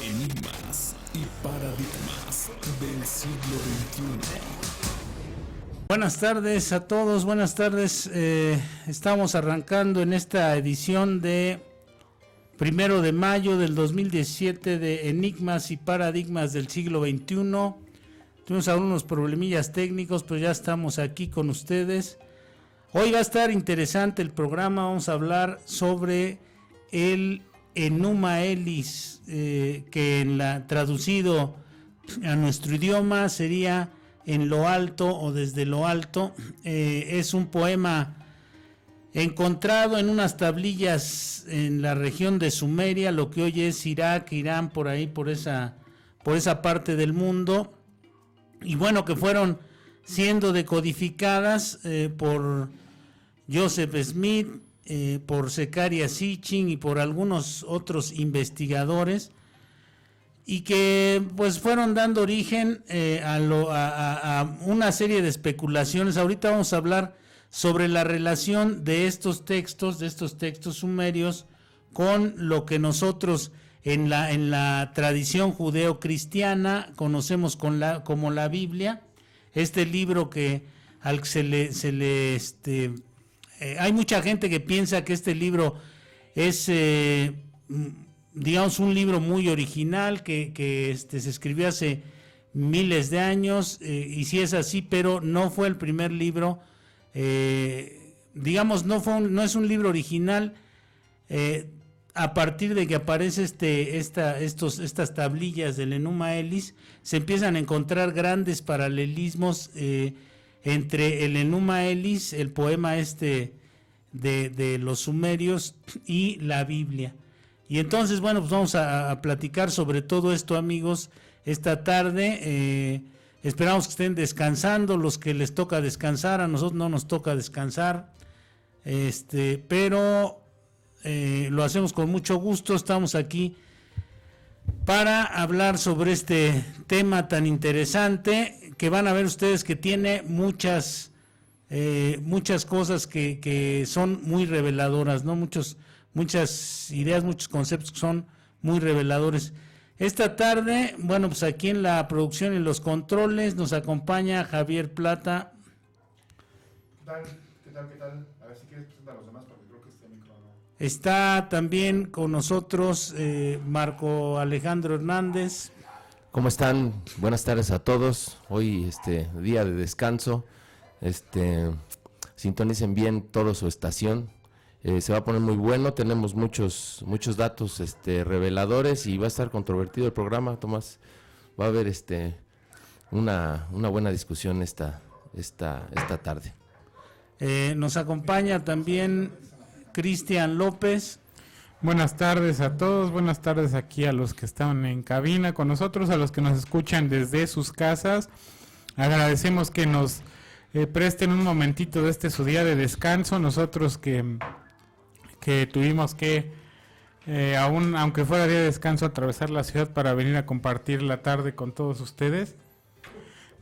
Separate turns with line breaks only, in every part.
Enigmas y paradigmas del siglo XXI.
Buenas tardes a todos, buenas tardes. Estamos arrancando en esta edición de 1 de mayo del 2017 de Enigmas y paradigmas del siglo XXI. Tuvimos algunos problemillas técnicos, pero ya estamos aquí con ustedes. Hoy va a estar interesante el programa. Vamos a hablar sobre el Enuma Elis, que traducido a nuestro idioma sería en lo alto o desde lo alto. Es un poema encontrado en unas tablillas en la región de Sumeria, lo que hoy es Irak, Irán, por ahí, por esa parte del mundo, y bueno, que fueron siendo decodificadas por Joseph Smith, por Zecharia Sitchin y por algunos otros investigadores, y que pues fueron dando origen a una serie de especulaciones. Ahorita vamos a hablar sobre la relación de estos textos sumerios con lo que nosotros en la tradición judeo-cristiana conocemos como la Biblia, este libro al que hay mucha gente que piensa que este libro es digamos un libro muy original que se escribió hace miles de años, y sí es así, pero no fue el primer libro, digamos no es un libro original. A partir de que aparece estas tablillas del Enuma Elis, se empiezan a encontrar grandes paralelismos entre el Enuma Elis, el poema de los sumerios, y la Biblia. Y entonces, bueno, pues vamos a platicar sobre todo esto, amigos, esta tarde. Esperamos que estén descansando, los que les toca descansar. A nosotros no nos toca descansar, pero lo hacemos con mucho gusto. Estamos aquí para hablar sobre este tema tan interesante, que van a ver ustedes que tiene muchas cosas que son muy reveladoras, ¿no? Muchas ideas, muchos conceptos que son muy reveladores. Esta tarde, bueno, pues aquí en la producción y los controles nos acompaña Javier Plata.
¿Qué tal? A ver si quieres presentar a los demás, porque creo que este micro no.
Está también con nosotros Marco Alejandro Hernández.
¿Cómo están? Buenas tardes a todos. Hoy día de descanso. Sintonicen bien toda su estación. Se va a poner muy bueno. Tenemos muchos datos reveladores, y va a estar controvertido el programa, Tomás. Va a haber una buena discusión esta tarde.
Nos acompaña también Cristian López.
Buenas tardes a todos, buenas tardes aquí a los que están en cabina con nosotros, a los que nos escuchan desde sus casas. Agradecemos que nos presten un momentito de su día de descanso. Nosotros que tuvimos que, aunque fuera día de descanso, atravesar la ciudad para venir a compartir la tarde con todos ustedes.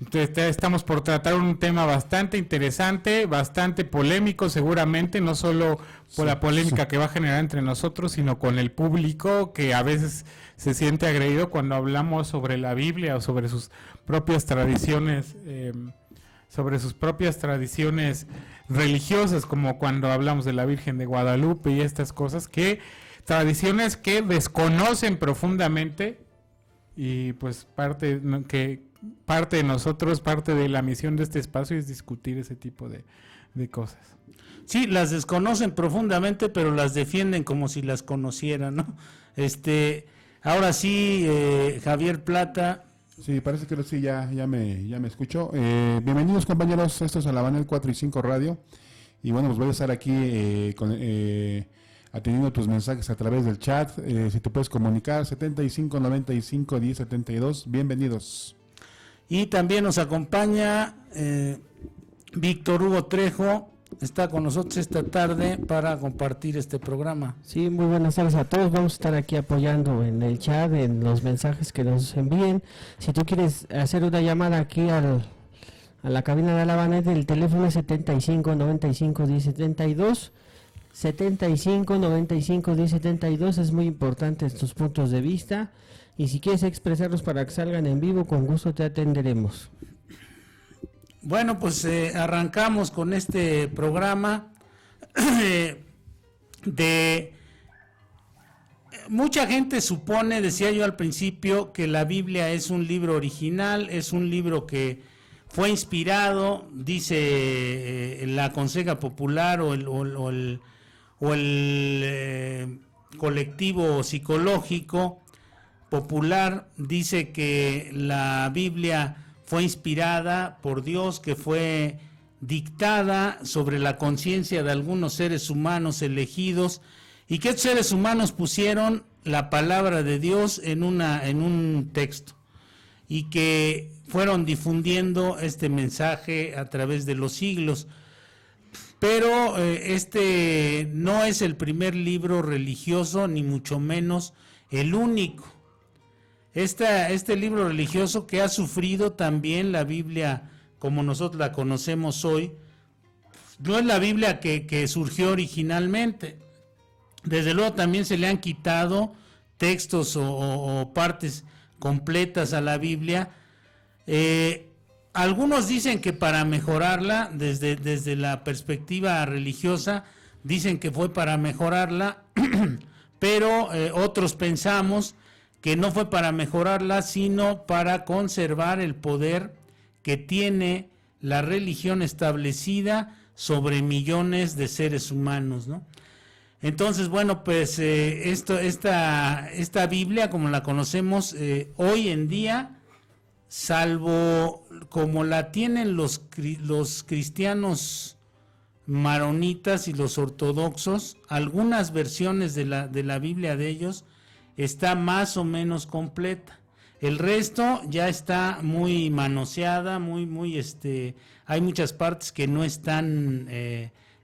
Entonces, estamos por tratar un tema bastante interesante, bastante polémico seguramente, no solo por la polémica que va a generar entre nosotros, sino con el público, que a veces se siente agredido cuando hablamos sobre la Biblia o sobre sus propias tradiciones, religiosas, como cuando hablamos de la Virgen de Guadalupe y estas cosas, tradiciones que desconocen profundamente, y pues parte de nosotros, parte de la misión de este espacio es discutir ese tipo de cosas.
Sí, las desconocen profundamente, pero las defienden como si las conocieran, ¿no? Ahora sí, Javier Plata.
Sí, parece que sí, ya me escucho. Bienvenidos, compañeros, esto es Alabanel 4 y 5 Radio. Y bueno, pues voy a estar aquí atendiendo tus mensajes a través del chat. Si te puedes comunicar, 75 95 10 72. Bienvenidos.
Y también nos acompaña Víctor Hugo Trejo, está con nosotros esta tarde para compartir este programa.
Sí, muy buenas tardes a todos. Vamos a estar aquí apoyando en el chat, en los mensajes que nos envíen. Si tú quieres hacer una llamada aquí a la cabina de Alabanel, el teléfono es 75 95 10 72. 75 95 10 72. Es muy importante tus puntos de vista. Y si quieres expresarlos para que salgan en vivo, con gusto te atenderemos.
Bueno, pues arrancamos con este programa de... Mucha gente supone, decía yo al principio, que la Biblia es un libro original, es un libro que fue inspirado, dice la Conseja Popular o el colectivo psicológico popular, dice que la Biblia fue inspirada por Dios, que fue dictada sobre la conciencia de algunos seres humanos elegidos, y que estos seres humanos pusieron la palabra de Dios en un texto, y que fueron difundiendo este mensaje a través de los siglos. Pero este no es el primer libro religioso, ni mucho menos el único. Este libro religioso que ha sufrido también la Biblia como nosotros la conocemos hoy, no es la Biblia que surgió originalmente. Desde luego también se le han quitado textos o partes completas a la Biblia. Algunos dicen que para mejorarla, desde la perspectiva religiosa, dicen que fue para mejorarla, pero otros pensamos que no fue para mejorarla, sino para conservar el poder que tiene la religión establecida sobre millones de seres humanos, ¿no? Entonces, bueno, pues esta Biblia, como la conocemos hoy en día, salvo como la tienen los cristianos maronitas y los ortodoxos, algunas versiones de la Biblia de ellos está más o menos completa. El resto ya está muy manoseada, hay muchas partes que no están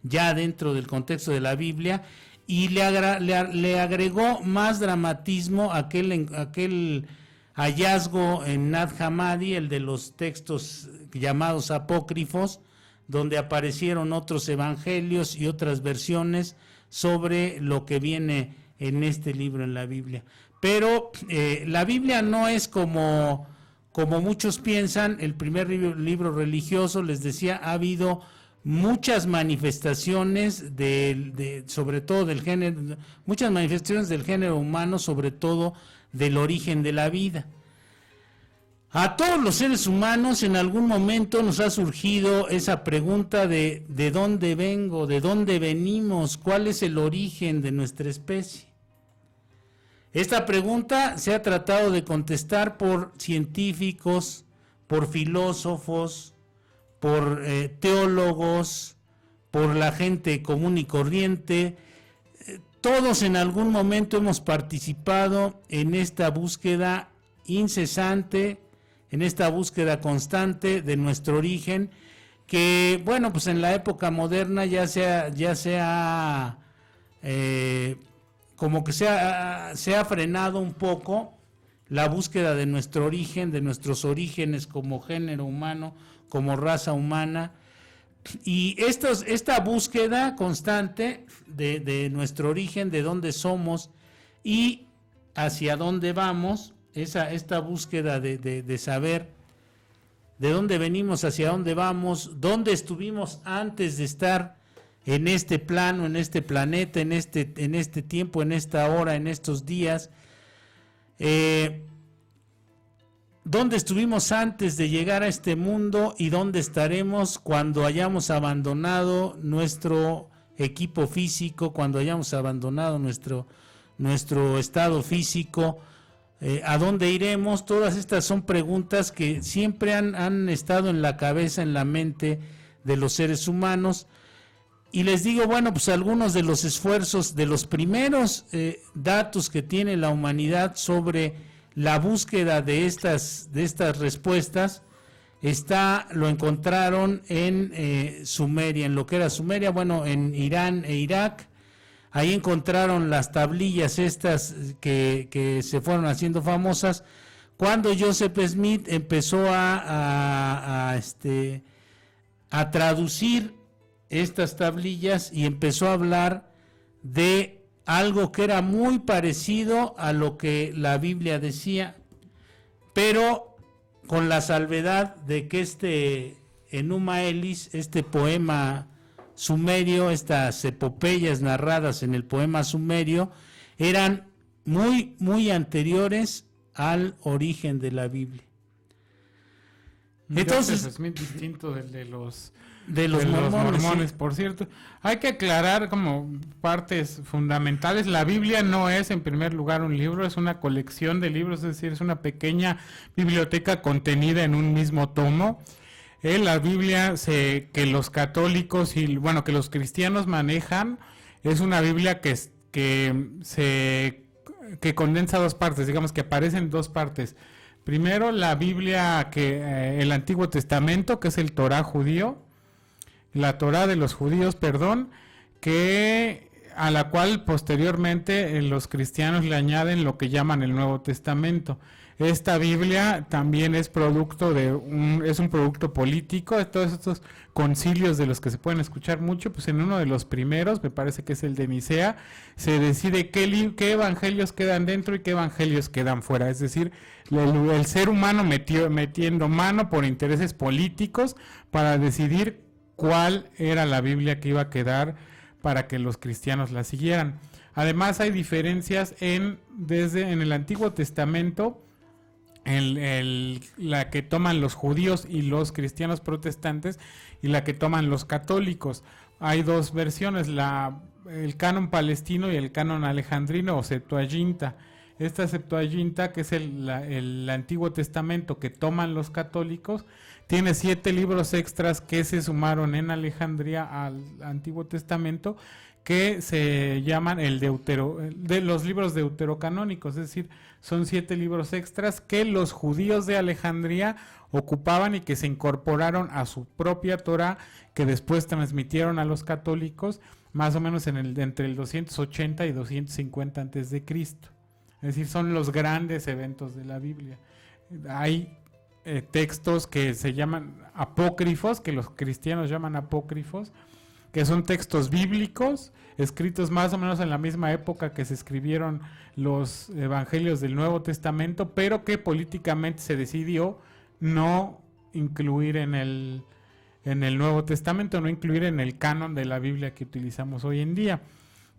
ya dentro del contexto de la Biblia, y le agregó más dramatismo aquel hallazgo en Nag Hammadi, el de los textos llamados apócrifos, donde aparecieron otros evangelios y otras versiones sobre lo que viene en este libro, en la Biblia. Pero la Biblia no es como muchos piensan, el primer libro religioso. Les decía, ha habido muchas manifestaciones sobre todo del género, muchas manifestaciones del género humano, sobre todo del origen de la vida. A todos los seres humanos en algún momento nos ha surgido esa pregunta de dónde vengo, de dónde venimos, cuál es el origen de nuestra especie. Esta pregunta se ha tratado de contestar por científicos, por filósofos, por teólogos, por la gente común y corriente. Todos en algún momento hemos participado en esta búsqueda incesante, en esta búsqueda constante de nuestro origen, que bueno, pues en la época moderna ya se ha como que se ha frenado un poco la búsqueda de nuestro origen, de nuestros orígenes como género humano, como raza humana, y esta búsqueda constante de nuestro origen, de dónde somos y hacia dónde vamos, esta búsqueda de saber de dónde venimos, hacia dónde vamos, dónde estuvimos antes de estar en este plano, en este planeta, en este tiempo, en esta hora, en estos días, dónde estuvimos antes de llegar a este mundo y dónde estaremos cuando hayamos abandonado nuestro equipo físico, cuando hayamos abandonado nuestro estado físico, a dónde iremos. Todas estas son preguntas que siempre han estado en la cabeza, en la mente de los seres humanos. Y les digo, bueno, pues algunos de los esfuerzos, de los primeros datos que tiene la humanidad sobre la búsqueda de estas respuestas, lo encontraron en Sumeria, en lo que era Sumeria, bueno, en Irán e Irak. Ahí encontraron las tablillas estas que se fueron haciendo famosas cuando Joseph Smith empezó a traducir estas tablillas y empezó a hablar de algo que era muy parecido a lo que la Biblia decía, pero con la salvedad de que este Enuma Elis, este poema sumerio, estas epopeyas narradas en el poema sumerio, eran muy, muy anteriores al origen de la Biblia. Entonces,
es muy distinto del de los
mormones,
mormones,
sí.
por cierto. Hay que aclarar como partes fundamentales. La Biblia no es, en primer lugar, un libro, es una colección de libros, es decir, es una pequeña biblioteca contenida en un mismo tomo. La Biblia que los católicos y, bueno, que los cristianos manejan, es una Biblia que condensa dos partes, digamos que aparece en dos partes. Primero, la Biblia, el Antiguo Testamento, que es el Torá judío, la Torá de los judíos, perdón, a la cual posteriormente los cristianos le añaden lo que llaman el Nuevo Testamento. Esta Biblia también es es un producto político de todos estos concilios de los que se pueden escuchar mucho. Pues en uno de los primeros, me parece que es el de Nicea, se decide qué evangelios quedan dentro y qué evangelios quedan fuera. Es decir, el ser humano metiendo mano por intereses políticos para decidir cuál era la Biblia que iba a quedar para que los cristianos la siguieran. Además hay diferencias en el Antiguo Testamento, la que toman los judíos y los cristianos protestantes y la que toman los católicos. Hay dos versiones, el canon palestino y el canon alejandrino o Septuaginta. Esta Septuaginta, que es el Antiguo Testamento que toman los católicos, tiene 7 libros extras que se sumaron en Alejandría al Antiguo Testamento, que se llaman de los libros deuterocanónicos, es decir, son 7 libros extras que los judíos de Alejandría ocupaban y que se incorporaron a su propia Torá, que después transmitieron a los católicos, más o menos entre el 280 y 250 antes de Cristo. Es decir, son los grandes eventos de la Biblia. Hay textos que se llaman apócrifos, que los cristianos llaman apócrifos, que son textos bíblicos, escritos más o menos en la misma época que se escribieron los evangelios del Nuevo Testamento, pero que políticamente se decidió no incluir en el Nuevo Testamento, no incluir en el canon de la Biblia que utilizamos hoy en día.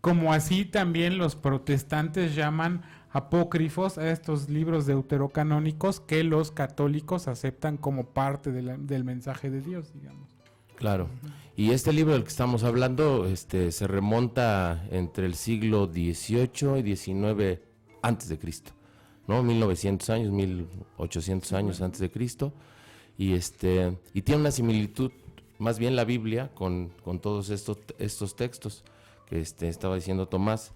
Como así también los protestantes llaman apócrifos a estos libros deuterocanónicos que los católicos aceptan como parte del mensaje de Dios, digamos.
Claro. Y este libro del que estamos hablando se remonta entre el siglo XVIII y XIX antes de Cristo, ¿no? 1900 años, 1800 años antes de Cristo. Y tiene una similitud, más bien la Biblia, con todos estos textos que estaba diciendo Tomás,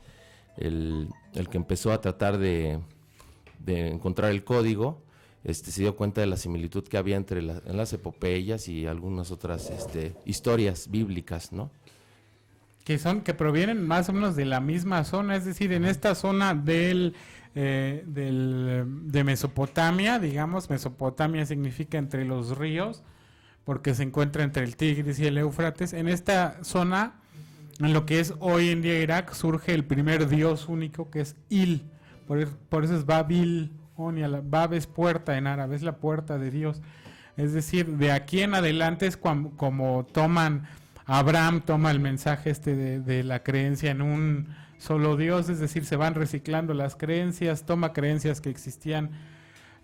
el que empezó a tratar de encontrar el código. Se dio cuenta de la similitud que había entre en las epopeyas y algunas otras historias bíblicas, ¿no?
Que provienen más o menos de la misma zona, es decir, en esta zona de Mesopotamia, digamos. Mesopotamia significa entre los ríos, porque se encuentra entre el Tigris y el Éufrates. En esta zona, en lo que es hoy en día Irak, surge el primer dios único, que es Il, por eso es Babil. Bab es puerta en árabe, es la puerta de Dios. Es decir, de aquí en adelante es como Abraham toma el mensaje de la creencia en un solo Dios, es decir, se van reciclando las creencias, toma creencias que existían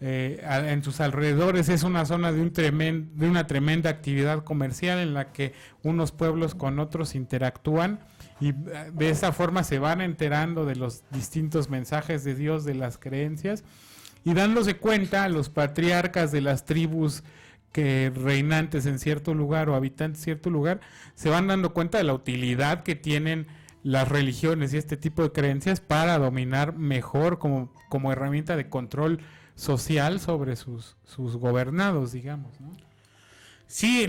en sus alrededores. Es una zona de una tremenda actividad comercial en la que unos pueblos con otros interactúan, y de esa forma se van enterando de los distintos mensajes de Dios, de las creencias. Y dándose cuenta, los patriarcas de las tribus que reinantes en cierto lugar o habitantes de cierto lugar, se van dando cuenta de la utilidad que tienen las religiones y este tipo de creencias para dominar mejor como herramienta de control social sobre sus gobernados, digamos, ¿no?
Sí,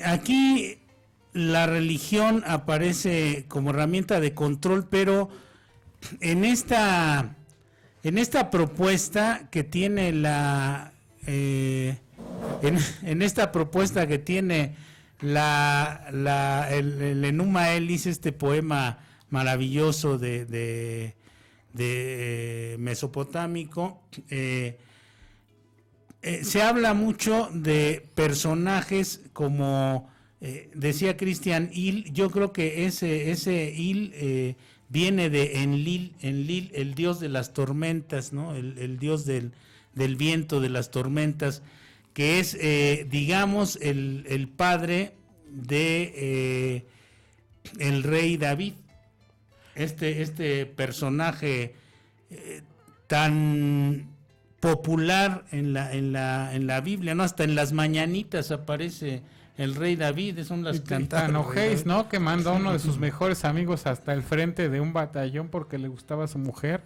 aquí la religión aparece como herramienta de control, pero en esta propuesta que tiene en esta propuesta que tiene el Enuma Elis, este poema maravilloso de mesopotámico, se habla mucho de personajes como decía Christian Il. Yo creo que ese Il viene de Enlil, el dios de las tormentas, ¿no? El dios del viento, de las tormentas, que es, digamos, el padre de el rey David. Este personaje tan popular en la Biblia, ¿no? Hasta en las mañanitas aparece el rey David, son las cantadas.
Enojéis, ¿no? Que mandó a uno de sus mejores amigos hasta el frente de un batallón porque le gustaba su mujer.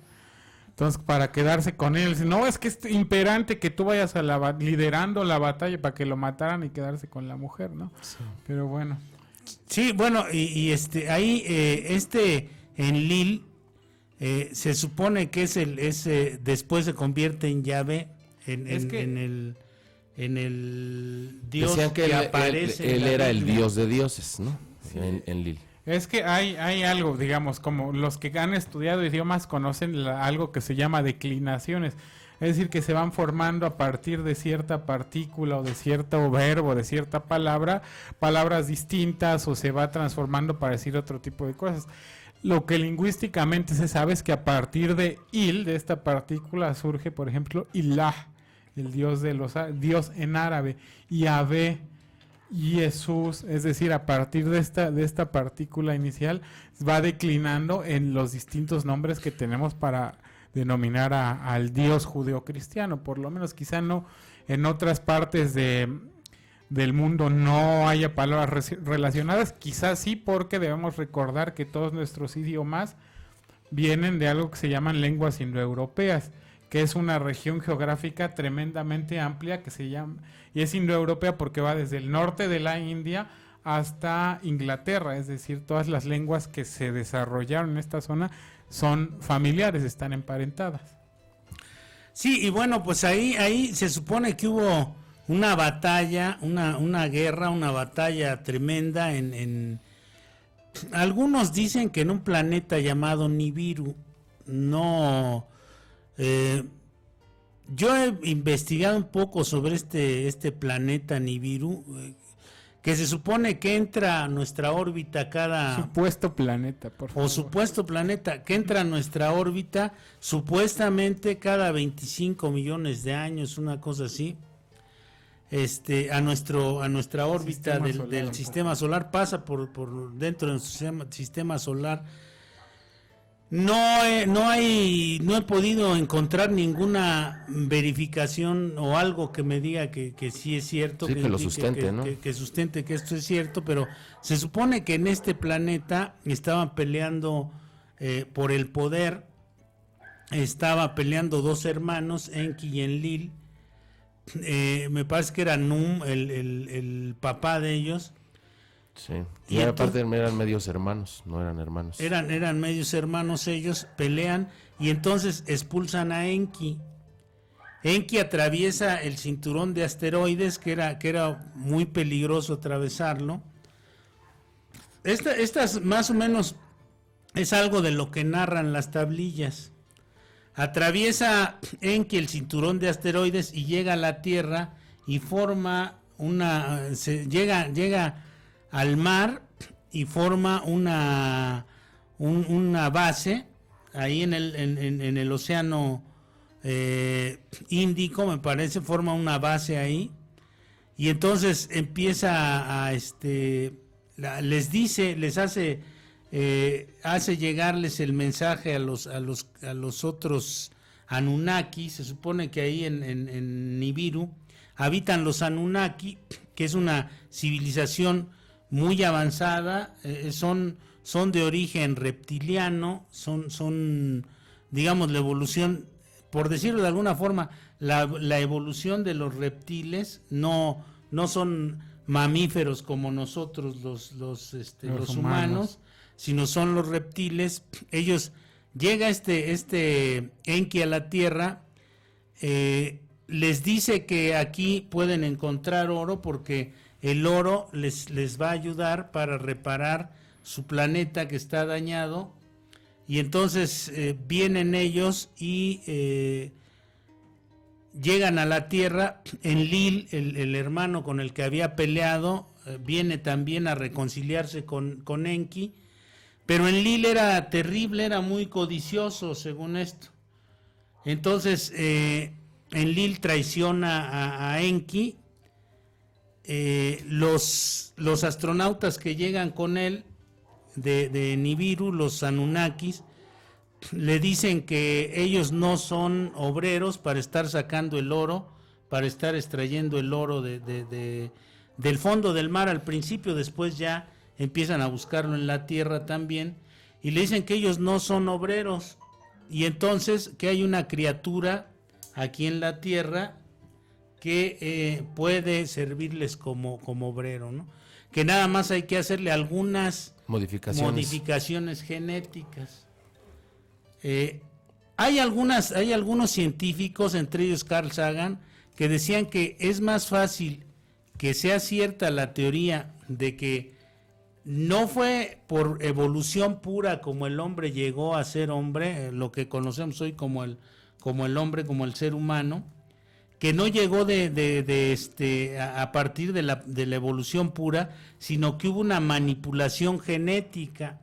Entonces, para quedarse con él, dice, no, es que es imperante que tú vayas liderando la batalla para que lo mataran y quedarse con la mujer, ¿no? Sí. Pero bueno.
Sí, bueno, y ahí Enlil se supone que después se convierte en Yahvé, en el dios
que
aparece.
Él era el dios de dioses, ¿no? Sí. Enlil.
Es que hay algo, digamos, como los que han estudiado idiomas conocen algo que se llama declinaciones. Es decir, que se van formando a partir de cierta partícula o de cierto verbo, de cierta palabras distintas, o se va transformando para decir otro tipo de cosas. Lo que lingüísticamente se sabe es que a partir de il, de esta partícula, surge, por ejemplo, Ilah, el dios Dios en árabe, Yahvé, Jesús, es decir, a partir de esta partícula inicial va declinando en los distintos nombres que tenemos para denominar al Dios judeocristiano. Por lo menos quizá no en otras partes del mundo no haya palabras relacionadas, quizás sí, porque debemos recordar que todos nuestros idiomas vienen de algo que se llaman lenguas indoeuropeas, que es una región geográfica tremendamente amplia que se llama, y es indoeuropea porque va desde el norte de la India hasta Inglaterra, es decir, todas las lenguas que se desarrollaron en esta zona son familiares, están emparentadas.
Sí, y bueno, pues ahí se supone que hubo una batalla, una guerra, una batalla tremenda en algunos dicen que en un planeta llamado Nibiru. No, yo he investigado un poco sobre este planeta Nibiru, que se supone que entra a nuestra órbita
supuesto planeta, por favor.
O supuesto planeta, que entra a nuestra órbita supuestamente cada 25 millones de años, una cosa así. A nuestra órbita del sistema solar, pasa por dentro de nuestro sistema solar. No he podido encontrar ninguna verificación o algo que me diga que sí es cierto,
sí, que lo sustente, ¿no?
Que sustente que esto es cierto, pero se supone que en este planeta estaban peleando por el poder, estaba peleando dos hermanos, Enki y Enlil. Me parece que era Num, el papá de ellos.
Sí. Y aparte eran medios hermanos, no eran hermanos.
Eran medios hermanos ellos, pelean y entonces expulsan a Enki. Enki atraviesa el cinturón de asteroides, que era muy peligroso atravesarlo. Estas más o menos es algo de lo que narran las tablillas. Atraviesa Enki el cinturón de asteroides y llega a la Tierra y forma llega al mar y forma una base ahí en el océano Índico, me parece, forma una base ahí, y entonces empieza hace llegarles el mensaje a los otros Anunnaki. Se supone que ahí en Nibiru habitan los Anunnaki, que es una civilización muy avanzada, son de origen reptiliano, son digamos la evolución, por decirlo de alguna forma, la evolución de los reptiles. No son mamíferos como nosotros los humanos, sino son los reptiles. Ellos llega Enki a la Tierra, les dice que aquí pueden encontrar oro porque el oro les va a ayudar para reparar su planeta que está dañado. Y entonces vienen ellos y llegan a la Tierra. Enlil, el hermano con el que había peleado, viene también a reconciliarse con Enki. Pero Enlil era terrible, era muy codicioso según esto. Entonces Enlil traiciona a Enki. Los astronautas que llegan con él de Nibiru, los Anunnakis, le dicen que ellos no son obreros para estar sacando el oro, para estar extrayendo el oro del fondo del mar al principio. Después ya empiezan a buscarlo en la tierra también, y le dicen que ellos no son obreros, y entonces que hay una criatura aquí en la tierra que puede servirles como obrero, ¿no? Que nada más hay que hacerle algunas modificaciones genéticas. Hay algunos científicos, entre ellos Carl Sagan, que decían que es más fácil que sea cierta la teoría de que no fue por evolución pura como el hombre llegó a ser hombre, lo que conocemos hoy como el hombre, como el ser humano, que no llegó a partir de la evolución pura, sino que hubo una manipulación genética.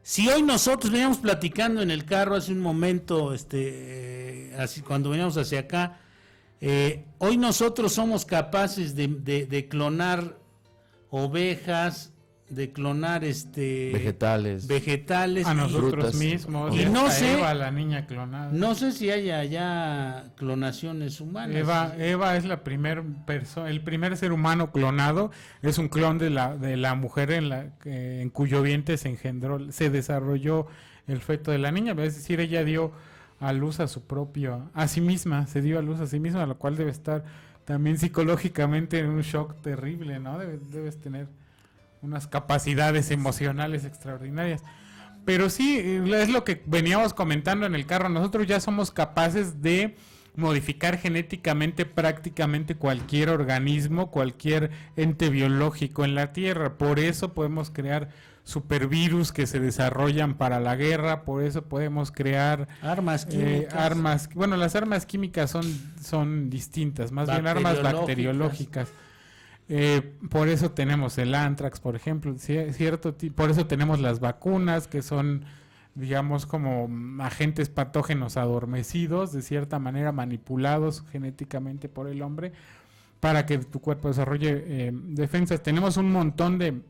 Si hoy nosotros veníamos platicando en el carro hace un momento, así cuando veníamos hacia acá, hoy nosotros somos capaces de clonar ovejas, de clonar
vegetales
a nosotros
frutas,
mismos,
y no sé,
Eva, la niña clonada.
No sé si haya ya clonaciones humanas.
Eva es la el primer ser humano clonado, es un clon de la mujer en cuyo vientre se desarrolló el feto de la niña, es decir, ella dio a luz a sí misma, lo cual debe estar también psicológicamente en un shock terrible, ¿no? Debes tener unas capacidades emocionales extraordinarias. Pero sí, es lo que veníamos comentando en el carro, nosotros ya somos capaces de modificar genéticamente prácticamente cualquier organismo, cualquier ente biológico en la Tierra. Por eso podemos crear supervirus que se desarrollan para la guerra, por eso podemos crear
armas químicas.
Bueno, las armas químicas son distintas, más bien armas bacteriológicas. Por eso tenemos el anthrax, por ejemplo, por eso tenemos las vacunas, que son, digamos, como agentes patógenos adormecidos, de cierta manera manipulados genéticamente por el hombre, para que tu cuerpo desarrolle defensas. Tenemos un montón de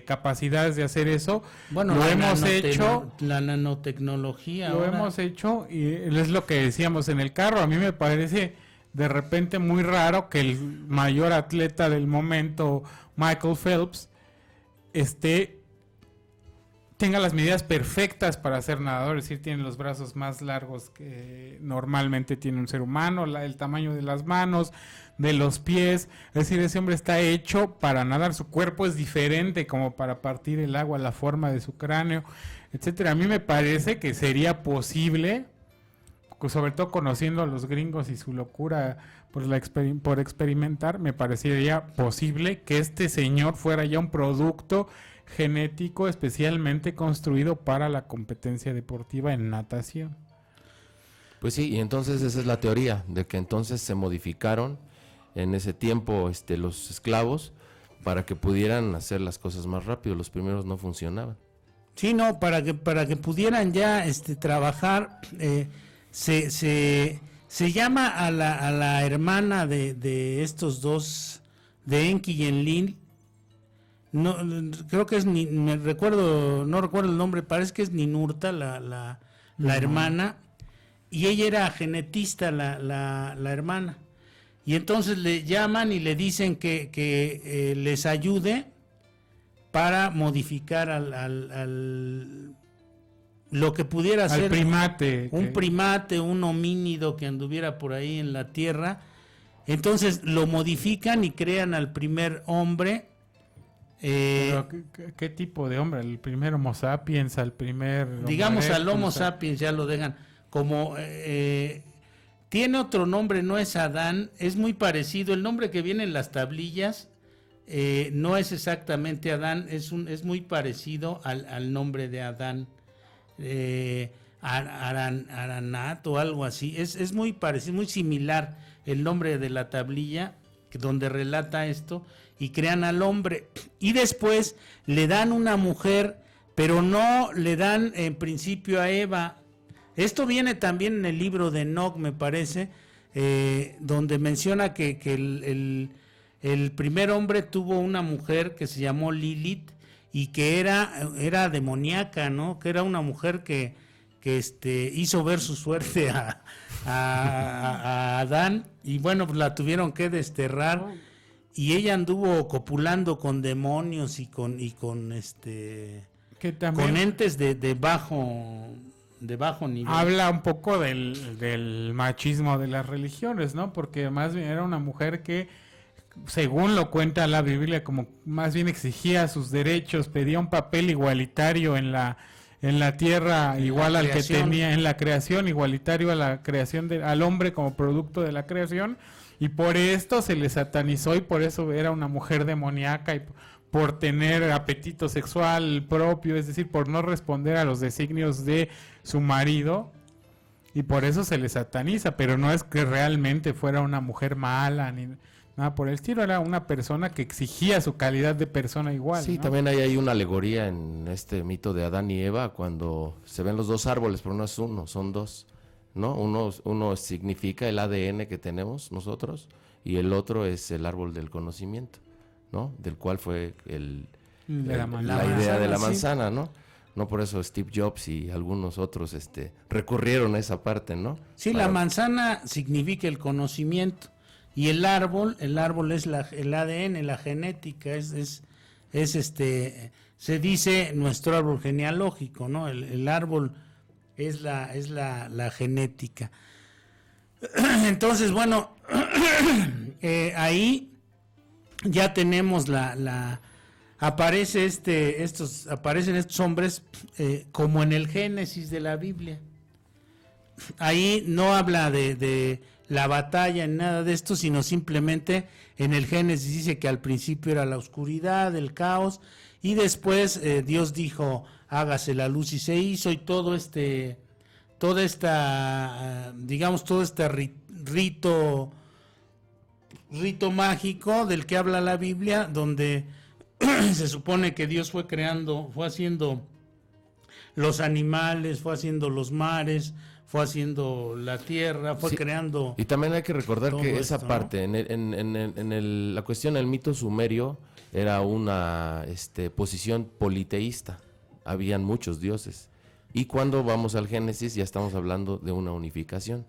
capacidades de hacer eso.
Bueno,
lo hemos hecho.
La nanotecnología.
Lo hemos hecho, y es lo que decíamos en el carro. A mí me parece de repente muy raro que el mayor atleta del momento, Michael Phelps, tenga las medidas perfectas para ser nadador, es decir, tiene los brazos más largos que normalmente tiene un ser humano, el tamaño de las manos, de los pies, es decir, ese hombre está hecho para nadar, su cuerpo es diferente como para partir el agua, la forma de su cráneo, etcétera. A mí me parece que sería posible, sobre todo conociendo a los gringos y su locura por experimentar, me parecería posible que este señor fuera ya un producto genético especialmente construido para la competencia deportiva en natación.
Pues sí, y entonces esa es la teoría, de que entonces se modificaron en ese tiempo los esclavos para que pudieran hacer las cosas más rápido. Los primeros no funcionaban.
Sí, no, para que pudieran ya trabajar. Se llama a la hermana de estos dos, de Enki y Enlil. No, creo que es no recuerdo el nombre, parece que es Ninurta, la hermana, y ella era genetista, la hermana. Y entonces le llaman y le dicen que les ayude para modificar al lo que pudiera ser un primate, un homínido que anduviera por ahí en la tierra. Entonces lo modifican y crean al primer hombre.
Pero, ¿qué tipo de hombre? ¿El primer Homo sapiens? ¿Al primer
digamos al Homo sapiens ya lo dejan como tiene otro nombre, no es Adán, es muy parecido. El nombre que viene en las tablillas no es exactamente Adán, es muy parecido al nombre de Adán. Aranat o algo así. Es muy parecido, muy similar el nombre de la tablilla donde relata esto, y crean al hombre. Y después le dan una mujer, pero no le dan en principio a Eva. Esto viene también en el libro de Enoc, me parece, donde menciona que el primer hombre tuvo una mujer que se llamó Lilith y que era demoníaca, ¿no? Que era una mujer que hizo ver su suerte a Adán, y bueno, pues la tuvieron que desterrar, y ella anduvo copulando con demonios y con
que también
con entes de bajo nivel.
habla un poco del machismo de las religiones, ¿no? Porque más bien era una mujer que, según lo cuenta la Biblia, como más bien exigía sus derechos, pedía un papel igualitario en la tierra, igual al que tenía en la creación, igualitario a la creación al hombre como producto de la creación, y por esto se le satanizó, y por eso era una mujer demoníaca, y por tener apetito sexual propio, es decir, por no responder a los designios de su marido, y por eso se le sataniza. Pero no es que realmente fuera una mujer mala ni nada por el estilo, era una persona que exigía su calidad de persona igual.
Sí,
¿no?
también hay una alegoría en este mito de Adán y Eva, cuando se ven los dos árboles, pero no es uno, son dos, ¿no? Uno significa el ADN que tenemos nosotros, y el otro es el árbol del conocimiento, ¿no? Del cual fue la idea de la manzana, ¿no? No por eso Steve Jobs y algunos otros recurrieron a esa parte, ¿no?
Sí, la manzana significa el conocimiento, y el árbol es el ADN, la genética, se dice nuestro árbol genealógico, ¿no? El árbol es la genética. Entonces, bueno, ahí ya tenemos aparecen estos hombres como en el Génesis de la Biblia. Ahí no habla de la batalla en nada de esto, sino simplemente en el Génesis dice que al principio era la oscuridad, el caos, y después Dios dijo, hágase la luz, y se hizo, y todo este rito mágico del que habla la Biblia, donde se supone que Dios fue haciendo los animales, fue haciendo los mares, fue haciendo la tierra, fue creando.
Y también hay que recordar que esa
esto,
parte,
¿no?
la cuestión del mito sumerio, era una posición politeísta. Habían muchos dioses. Y cuando vamos al Génesis ya estamos hablando de una unificación,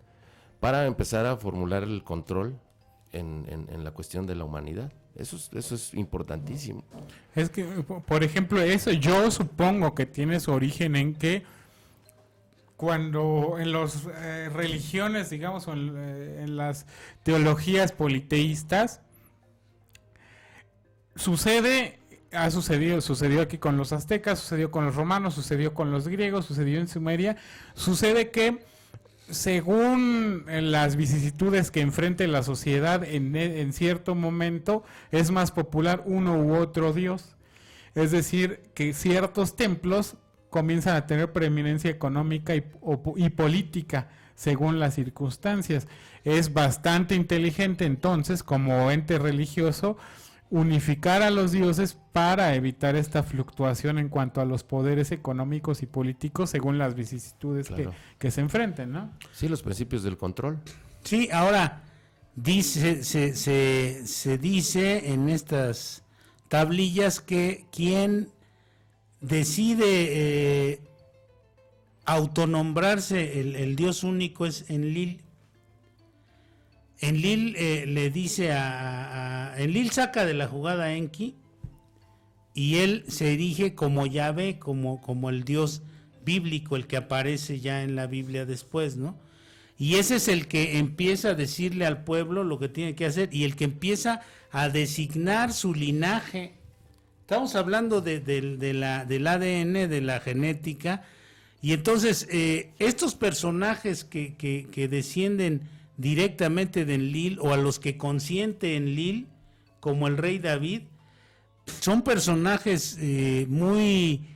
para empezar a formular el control en la cuestión de la humanidad. Eso es importantísimo.
Es que, por ejemplo, eso yo supongo que tiene su origen en que cuando en las religiones, digamos, o en las teologías politeístas, sucedió aquí con los aztecas, sucedió con los romanos, sucedió con los griegos, sucedió en Sumeria, sucede que según las vicisitudes que enfrente la sociedad en cierto momento, es más popular uno u otro dios. Es decir, que ciertos templos comienzan a tener preeminencia económica y política según las circunstancias. Es bastante inteligente entonces, como ente religioso, unificar a los dioses para evitar esta fluctuación en cuanto a los poderes económicos y políticos según las vicisitudes
Claro.
que se enfrenten, ¿no?
Sí, los principios del control.
Sí, ahora se dice en estas tablillas que quien decide autonombrarse el Dios único es Enlil. Enlil le dice Enlil saca de la jugada a Enki, y él se erige como Yahvé, como el Dios bíblico, el que aparece ya en la Biblia después, ¿no? Y ese es el que empieza a decirle al pueblo lo que tiene que hacer, y el que empieza a designar su linaje. Estamos hablando del ADN, de la genética, y entonces estos personajes que descienden directamente de Enlil o a los que consiente Enlil, como el rey David, son personajes muy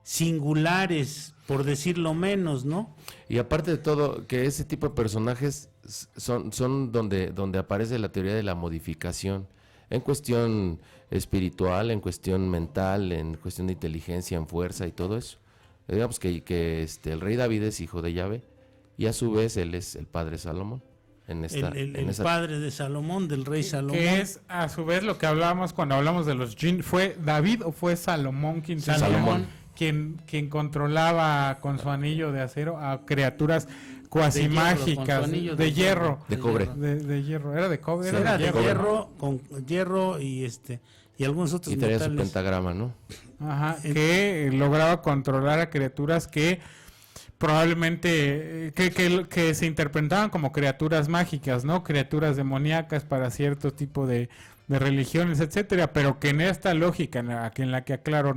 singulares, por decirlo menos, ¿no?
Y aparte de todo, que ese tipo de personajes son donde aparece la teoría de la modificación, en cuestión espiritual, en cuestión mental, en cuestión de inteligencia, en fuerza y todo eso. Digamos que el rey David es hijo de Yahvé y a su vez él es el padre Salomón.
El padre de Salomón, del rey Salomón.
Que es a su vez lo que hablábamos cuando hablamos de los jinn. ¿Fue David o fue Salomón quien controlaba con su anillo de acero a criaturas cuasi mágicas de hierro?
De cobre.
De hierro. ¿Era de cobre?
Era de hierro, con hierro y algunos otros
y traía
metales.
su pentagrama, ¿no?
Ajá, que lograba controlar a criaturas que probablemente que se interpretaban como criaturas mágicas, ¿no? Criaturas demoníacas para cierto tipo de religiones, etcétera, pero que en esta lógica en la que aclaro,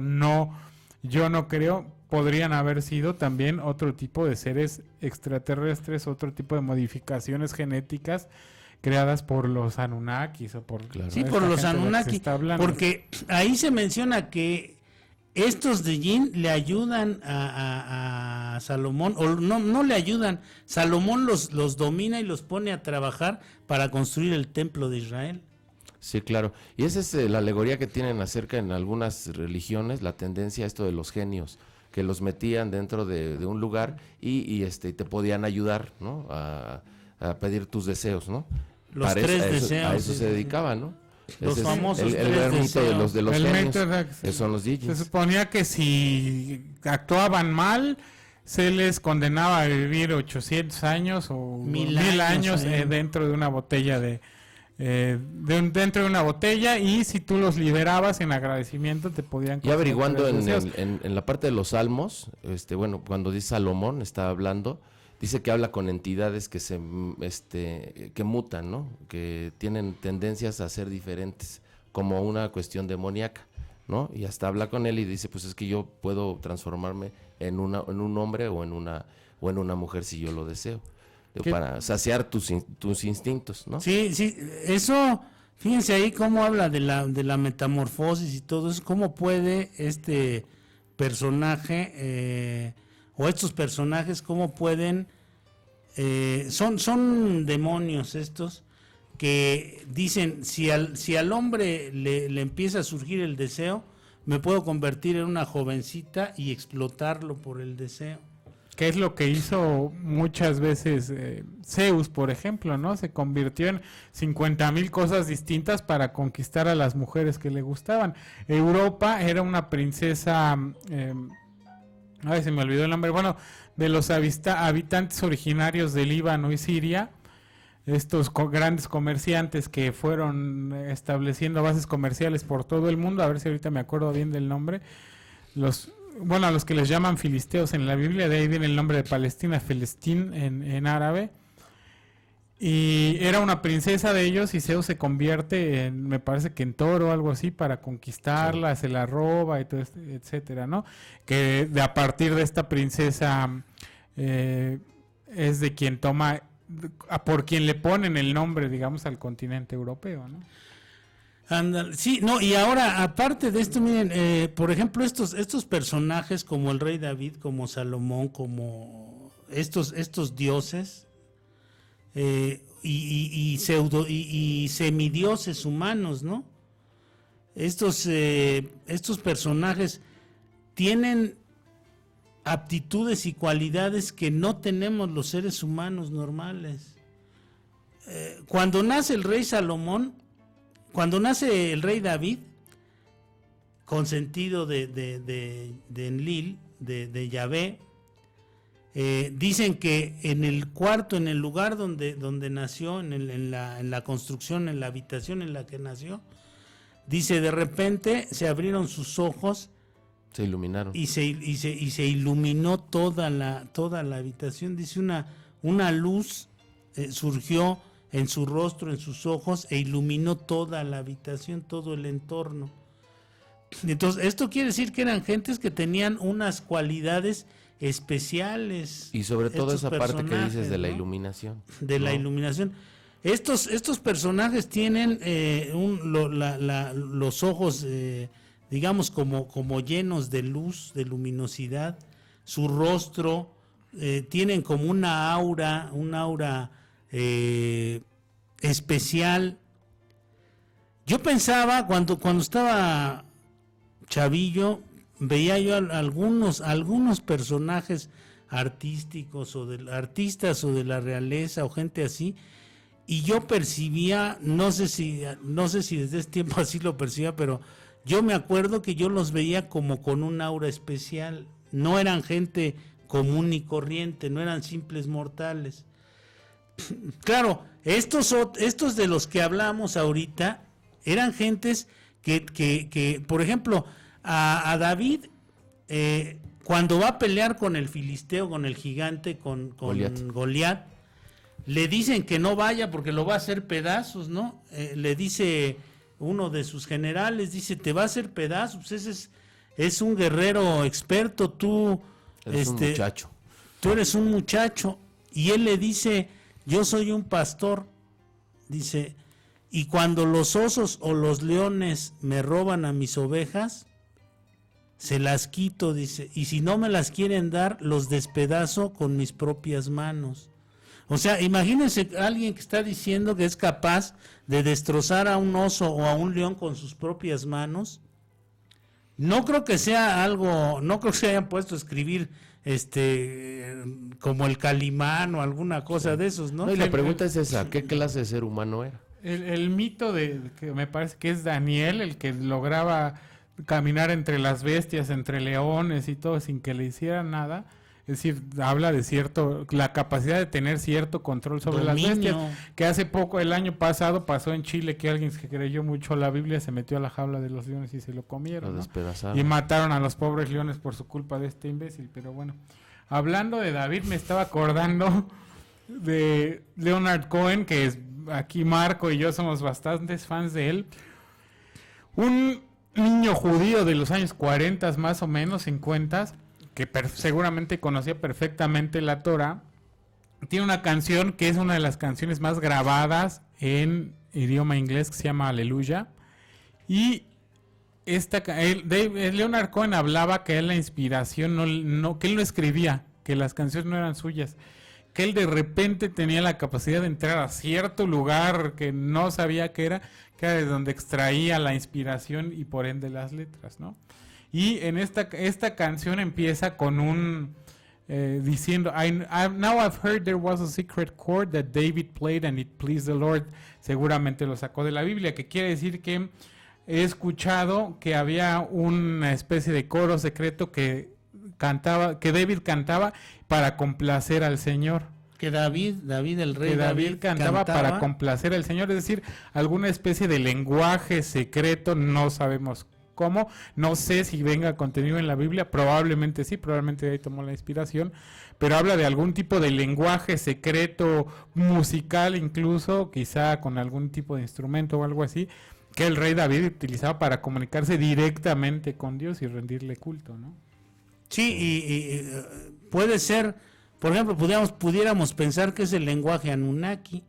yo no creo, podrían haber sido también otro tipo de seres extraterrestres, otro tipo de modificaciones genéticas creadas por los Anunnakis o por
por los Anunnaki, porque ahí se menciona que estos de Jin le ayudan a Salomón, o no le ayudan, Salomón los domina y los pone a trabajar para construir el templo de Israel.
Sí, claro. Y esa es la alegoría que tienen acerca en algunas religiones, la tendencia a esto de los genios, que los metían dentro de un lugar y te podían ayudar, ¿no? A pedir tus deseos, ¿no?
Los tres deseos.
A eso se dedicaban, ¿no?
Los
Ese
famosos
es el mito de los genios, que son los
Se
Dijins.
suponía que si actuaban mal, se les condenaba a vivir 800 años o 1000 años dentro de una botella dentro de una botella, y si tú los liberabas en agradecimiento te podían...
Y averiguando en la parte de los salmos, cuando dice Salomón, está hablando, dice que habla con entidades que mutan, ¿no? Que tienen tendencias a ser diferentes, como una cuestión demoníaca, ¿no? Y hasta habla con él y dice, pues es que yo puedo transformarme en un hombre o en una mujer si yo lo deseo, para saciar tus instintos, ¿no?
Sí, eso, fíjense ahí cómo habla de la metamorfosis y todo eso, cómo puede este personaje o estos personajes, cómo pueden, son demonios estos, que dicen, si al hombre le empieza a surgir el deseo, me puedo convertir en una jovencita y explotarlo por el deseo.
Que es lo que hizo muchas veces Zeus, por ejemplo, ¿no? Se convirtió en 50,000 cosas distintas para conquistar a las mujeres que le gustaban. Europa era una princesa, se me olvidó el nombre, bueno, de los habitantes originarios de Líbano y Siria, estos grandes comerciantes que fueron estableciendo bases comerciales por todo el mundo, a ver si ahorita me acuerdo bien del nombre, a los que les llaman filisteos en la Biblia, de ahí viene el nombre de Palestina, Filistín en árabe, y era una princesa de ellos, y Zeus se convierte me parece que en toro o algo así, para conquistarla, se la roba, y todo etcétera, ¿no? Que a partir de esta princesa es de quien toma, por quien le ponen el nombre, digamos, al continente europeo, ¿no?
Sí, no, y ahora, aparte de esto, miren, por ejemplo, estos personajes como el rey David, como Salomón, como estos dioses, y semidioses humanos, ¿no? Estos personajes tienen aptitudes y cualidades que no tenemos los seres humanos normales. Cuando nace el rey Salomón, cuando nace el rey David, consentido de Enlil, de Yahvé, dicen que en el lugar donde nació, en la construcción, en la habitación en la que nació, dice, de repente se abrieron sus ojos,
se iluminaron
y se iluminó toda la habitación. Dice, una luz surgió en su rostro, en sus ojos, e iluminó toda la habitación, todo el entorno. Entonces, esto quiere decir que eran gentes que tenían unas cualidades especiales.
Y sobre todo
estos
esa parte que dices de la
personajes, ¿no?
iluminación.
De la
¿no?
iluminación. Estos personajes tienen los ojos, digamos, como llenos de luz, de luminosidad. Su rostro tienen como una aura especial. Yo pensaba, cuando estaba chavillo, veía yo algunos personajes artísticos artistas o de la realeza o gente así, y yo percibía, no sé si desde ese tiempo así lo percibía, pero yo me acuerdo que yo los veía como con un aura especial. No eran gente común y corriente, no eran simples mortales. Claro, estos de los que hablamos ahorita eran gentes que por ejemplo, a David, cuando va a pelear con el filisteo, con el gigante, con Goliat, le dicen que no vaya porque lo va a hacer pedazos, ¿no? Le dice uno de sus generales, dice, te va a hacer pedazos, ese es un guerrero experto, tú
Eres un muchacho.
Tú eres un muchacho. Y él le dice, yo soy un pastor, dice, y cuando los osos o los leones me roban a mis ovejas, se las quito, dice, y si no me las quieren dar, los despedazo con mis propias manos. O sea, imagínense alguien que está diciendo que es capaz de destrozar a un oso o a un león con sus propias manos. No creo que sea algo, no creo que se hayan puesto a escribir como el Calimán o alguna cosa de esos, ¿no?
No, y la pregunta es esa, ¿qué clase de ser humano era?
El mito que me parece que es Daniel, el que lograba caminar entre las bestias, entre leones y todo sin que le hicieran nada. Es decir, habla de la capacidad de tener cierto control sobre
Dominio.
las bestias, que hace poco, el año pasado, pasó en Chile que alguien que creyó mucho la Biblia se metió a la jaula de los leones y se lo comieron,
Lo
¿no?
despedazaron.
Y mataron a los pobres leones por su culpa de este imbécil, pero bueno. Hablando de David, me estaba acordando de Leonard Cohen, que es aquí Marco y yo somos bastantes fans de él. Un niño judío de los años 40 más o menos, 50, que seguramente conocía perfectamente la Torah, tiene una canción que es una de las canciones más grabadas en idioma inglés, que se llama Aleluya. Y Leonard Cohen hablaba que él la inspiración que él no escribía, que las canciones no eran suyas, que él de repente tenía la capacidad de entrar a cierto lugar que no sabía que era de donde extraía la inspiración y por ende las letras, ¿no? Y en esta canción empieza con diciendo, now I've heard there was a secret chord that David played and it pleased the Lord. Seguramente lo sacó de la Biblia, que quiere decir que he escuchado que había una especie de coro secreto que David cantaba para complacer al Señor.
Que David el rey
Que David cantaba para complacer al Señor, es decir, alguna especie de lenguaje secreto, no sabemos cómo, no sé si venga contenido en la Biblia, probablemente sí, probablemente ahí tomó la inspiración, pero habla de algún tipo de lenguaje secreto, musical incluso, quizá con algún tipo de instrumento o algo así, que el rey David utilizaba para comunicarse directamente con Dios y rendirle culto, ¿no?
Sí, y puede ser, por ejemplo, pudiéramos pensar que es el lenguaje Anunnaki,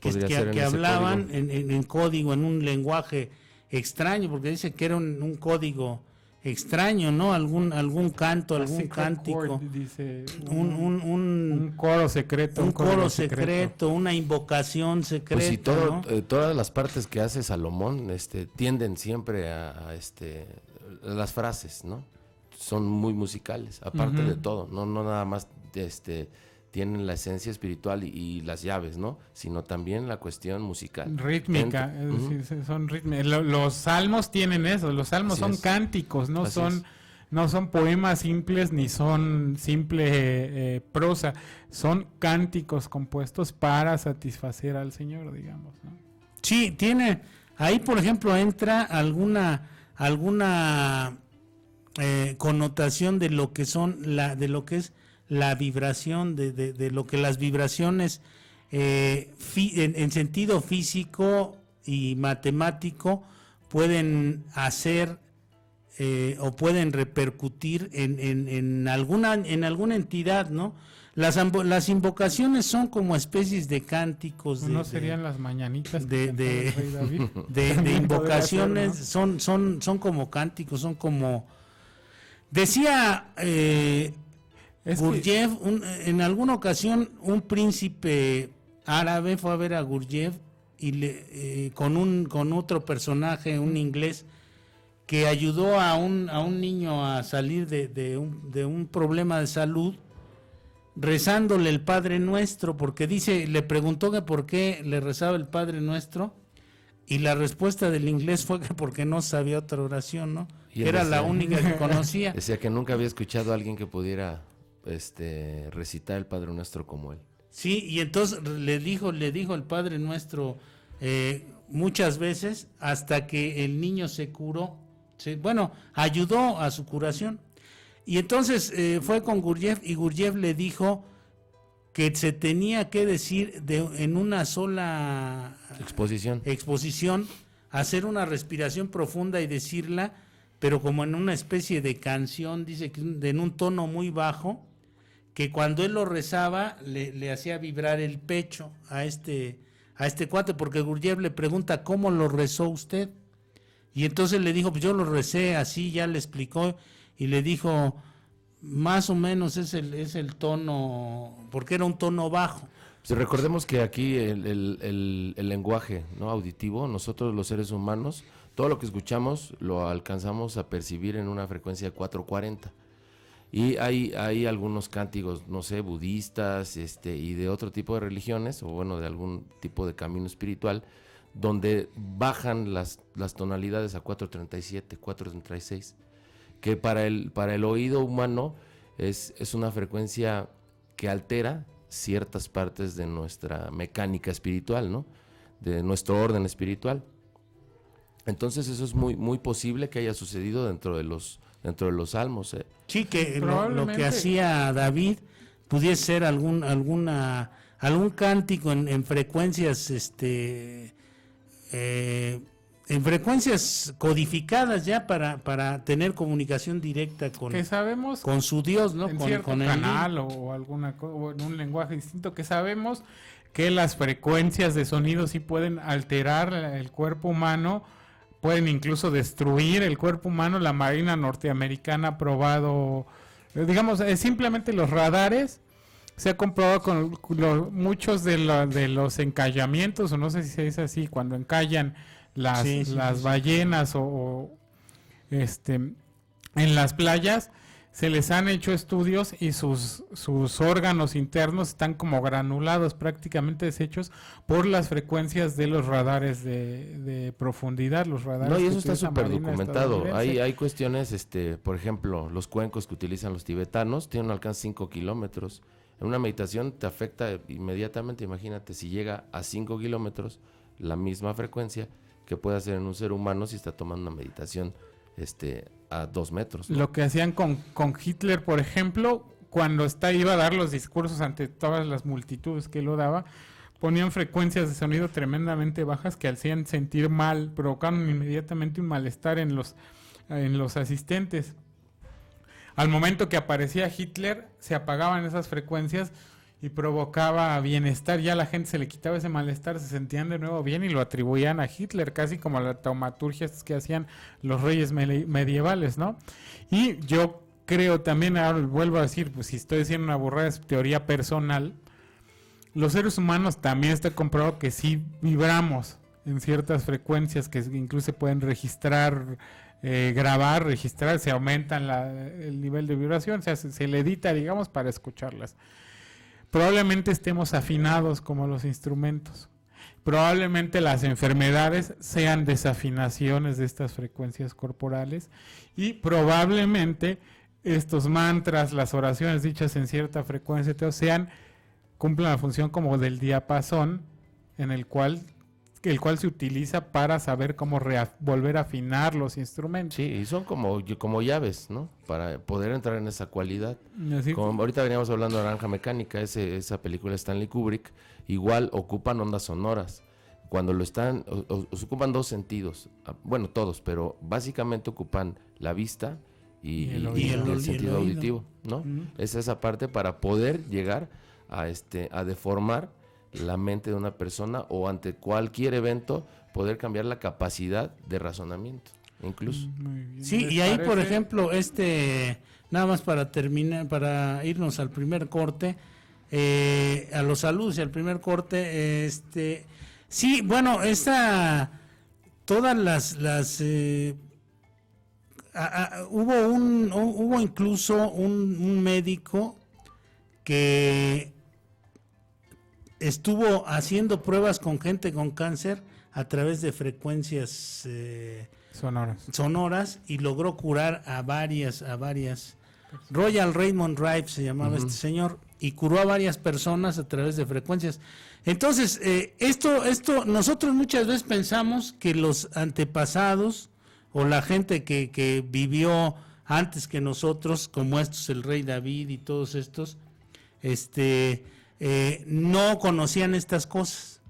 que hablaban en código, en un lenguaje extraño, porque dice que era un código extraño, ¿no? Algún canto, algún cántico,
Dice,
un
coro secreto,
un coro secreto, una invocación secreta.
Pues y
¿no?
todas las partes que hace Salomón tienden siempre a las frases, ¿no? Son muy musicales, aparte de todo, no nada más tienen la esencia espiritual y las llaves, ¿no? Sino también la cuestión musical.
Rítmica, son rítmicas. Los salmos tienen eso, los salmos
Así
son
es.
cánticos, no
Así
son poemas simples ni son simple prosa, son cánticos compuestos para satisfacer al Señor, digamos, ¿no?
Sí, tiene, ahí por ejemplo entra alguna connotación de lo que es la vibración, de lo que las vibraciones en sentido físico y matemático pueden hacer o pueden repercutir en alguna entidad, ¿no? Las invocaciones son como especies de cánticos.
¿No serían las mañanitas?
De invocaciones, son como cánticos, son como... Decía Gurdjieff, en alguna ocasión un príncipe árabe fue a ver a Gurdjieff y con otro personaje, un inglés, que ayudó a un niño a salir de un problema de salud, rezándole el Padre Nuestro, porque le preguntó que por qué le rezaba el Padre Nuestro, y la respuesta del inglés fue que porque no sabía otra oración, ¿no?
Y
Era
decía,
la única que conocía.
Decía que nunca había escuchado a alguien que pudiera recitar el Padre Nuestro como él.
Sí, y entonces le dijo el Padre Nuestro muchas veces hasta que el niño se curó. Ayudó a su curación. Y entonces fue con Gurdjieff y Gurdjieff le dijo que se tenía que decir en una sola exposición, hacer una respiración profunda y decirla, pero como en una especie de canción, dice que en un tono muy bajo, que cuando él lo rezaba le hacía vibrar el pecho a este cuate, porque Gurdjieff le pregunta, ¿cómo lo rezó usted? Y entonces le dijo, pues yo lo recé así, ya le explicó, y le dijo, más o menos es el tono, porque era un tono bajo.
Pues recordemos que aquí el lenguaje, ¿no?, auditivo, nosotros los seres humanos, todo lo que escuchamos lo alcanzamos a percibir en una frecuencia de 440. Y hay algunos cánticos, no sé, budistas, y de otro tipo de religiones, o bueno, de algún tipo de camino espiritual, donde bajan las tonalidades a 437, 436, que para el oído humano es una frecuencia que altera ciertas partes de nuestra mecánica espiritual, ¿no?, de nuestro orden espiritual. Entonces eso es muy, muy posible que haya sucedido dentro de los salmos.
Sí, que lo que hacía David pudiese ser algún cántico en frecuencias en frecuencias codificadas ya para tener comunicación directa con su Dios, ¿no?
En
con
cierto
el
canal o o en un lenguaje distinto, que sabemos que las frecuencias de sonido sí pueden alterar el cuerpo humano, pueden incluso destruir el cuerpo humano. La Marina norteamericana ha probado, digamos, simplemente los radares. Se ha comprobado con muchos de los encallamientos, o no sé si se dice así, cuando encallan las ballenas en las playas, se les han hecho estudios y sus órganos internos están como granulados, prácticamente deshechos por las frecuencias de los radares de profundidad, los radares.
No, y
que
eso está
utiliza
súper
Marina
documentado.
estadounidense.
Hay cuestiones, por ejemplo, los cuencos que utilizan los tibetanos tienen un alcance de 5 kilómetros. En una meditación te afecta inmediatamente. Imagínate si llega a 5 kilómetros la misma frecuencia que puede hacer en un ser humano si está tomando una meditación a 2 metros, ¿no?
Lo que hacían con Hitler, por ejemplo, cuando iba a dar los discursos ante todas las multitudes que lo daba, ponían frecuencias de sonido tremendamente bajas que hacían sentir mal, provocaron inmediatamente un malestar en los asistentes. Al momento que aparecía Hitler, se apagaban esas frecuencias y provocaba bienestar. Ya a la gente se le quitaba ese malestar, se sentían de nuevo bien y lo atribuían a Hitler, casi como la taumaturgia que hacían los reyes medievales, ¿no? Y yo creo también, ahora vuelvo a decir, pues si estoy diciendo una burrada, es teoría personal, los seres humanos también está comprobado que sí vibramos en ciertas frecuencias que incluso se pueden registrar, grabar, registrar, se aumentan el nivel de vibración, o sea, se le edita, digamos, para escucharlas. Probablemente estemos afinados como los instrumentos. Probablemente las enfermedades sean desafinaciones de estas frecuencias corporales y probablemente estos mantras, las oraciones dichas en cierta frecuencia, cumplen la función como del diapasón en el cual se utiliza para saber cómo volver a afinar los instrumentos.
Sí, y son como llaves, ¿no? Para poder entrar en esa cualidad.
Así,
Como ahorita veníamos hablando de Naranja Mecánica, esa película de Stanley Kubrick, igual ocupan ondas sonoras. cuando lo están, se ocupan dos sentidos, bueno, todos, pero básicamente ocupan la vista y el sentido auditivo, ¿no? Uh-huh. Es esa parte para poder llegar a deformar la mente de una persona, o ante cualquier evento poder cambiar la capacidad de razonamiento, incluso.
Sí, y ahí, por ejemplo, nada más para terminar, para irnos al primer corte, a los saludos y al primer corte, sí, bueno, todas las hubo incluso un médico que estuvo haciendo pruebas con gente con cáncer a través de frecuencias sonoras y logró curar a varias. Royal Raymond Drive se llamaba este señor, y curó a varias personas a través de frecuencias. Entonces, esto nosotros muchas veces pensamos que los antepasados o la gente que vivió antes que nosotros, como el rey David y todos estos, no conocían estas cosas.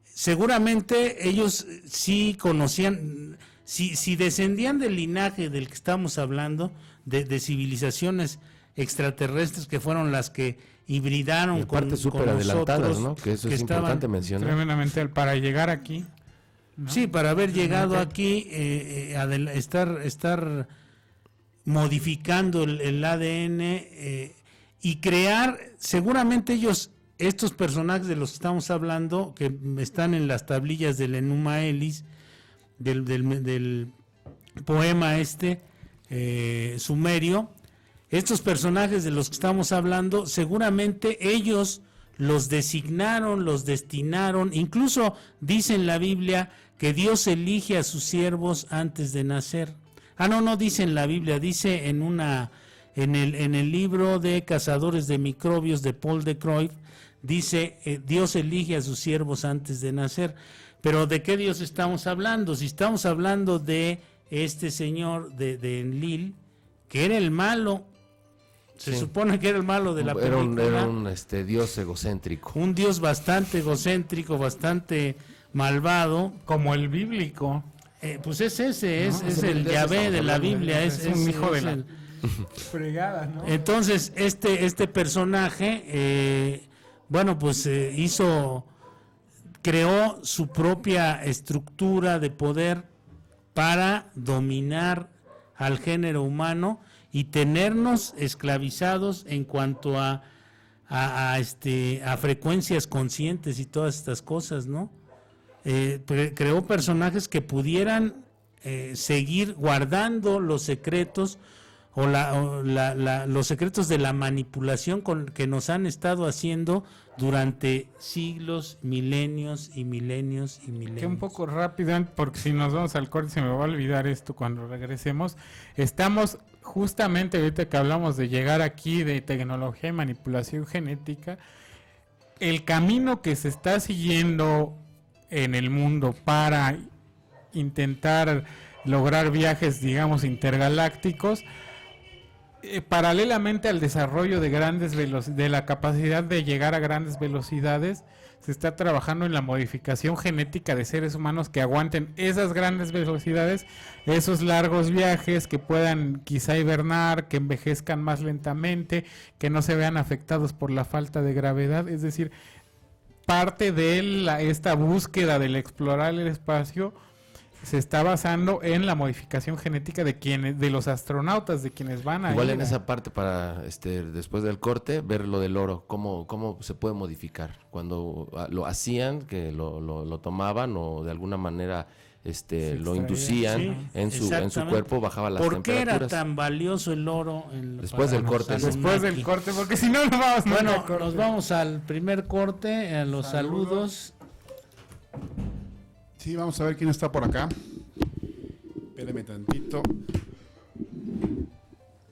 Seguramente ellos sí conocían, si descendían del linaje del que estamos hablando, de civilizaciones extraterrestres que fueron las que hibridaron con
adelantadas, ¿no? Que eso es importante mencionar.
Tremendamente para llegar aquí, ¿no?
Sí, para haber llegado aquí, estar modificando el ADN y crear, seguramente estos personajes de los que estamos hablando, que están en las tablillas del Enuma Elis, del poema sumerio, estos personajes de los que estamos hablando, seguramente ellos los designaron, los destinaron, incluso dice en la Biblia que Dios elige a sus siervos antes de nacer. No dice en la Biblia, dice en el libro de Cazadores de Microbios de Paul de Cruyff, dice Dios elige a sus siervos antes de nacer. Pero ¿de qué Dios estamos hablando? Si estamos hablando de este señor de Enlil, que era el malo, se supone que era el malo de la película.
Era un dios egocéntrico.
Un dios bastante egocéntrico, bastante malvado.
Como el bíblico.
Pues es ese, ¿no? es el Yahvé de la Biblia. Es
un hijo de la fregada, ¿no?
Entonces, este personaje, creó su propia estructura de poder para dominar al género humano y tenernos esclavizados en cuanto a frecuencias conscientes y todas estas cosas, ¿no? Creó personajes que pudieran seguir guardando los secretos los secretos de la manipulación que nos han estado haciendo durante siglos, milenios y milenios y milenios.
Que un poco rápido, porque si nos vamos al corte se me va a olvidar esto cuando regresemos. Estamos justamente ahorita que hablamos de llegar aquí de tecnología y manipulación genética, el camino que se está siguiendo en el mundo para intentar lograr viajes, digamos, intergalácticos, paralelamente al desarrollo de la capacidad de llegar a grandes velocidades, se está trabajando en la modificación genética de seres humanos que aguanten esas grandes velocidades, esos largos viajes, que puedan quizá hibernar, que envejezcan más lentamente, que no se vean afectados por la falta de gravedad. Es decir, parte de esta búsqueda del explorar el espacio se está basando en la modificación genética de los astronautas, de quienes van a
igual en esa parte, para después del corte, ver lo del oro, cómo se puede modificar. Cuando lo hacían, que lo tomaban o de alguna manera lo inducían en su cuerpo, bajaba las temperaturas.
¿Por qué era tan valioso el oro?
Después del corte,
porque si no,
nos vamos al primer corte, a los saludos.
Sí, vamos a ver quién está por acá. Espérame tantito.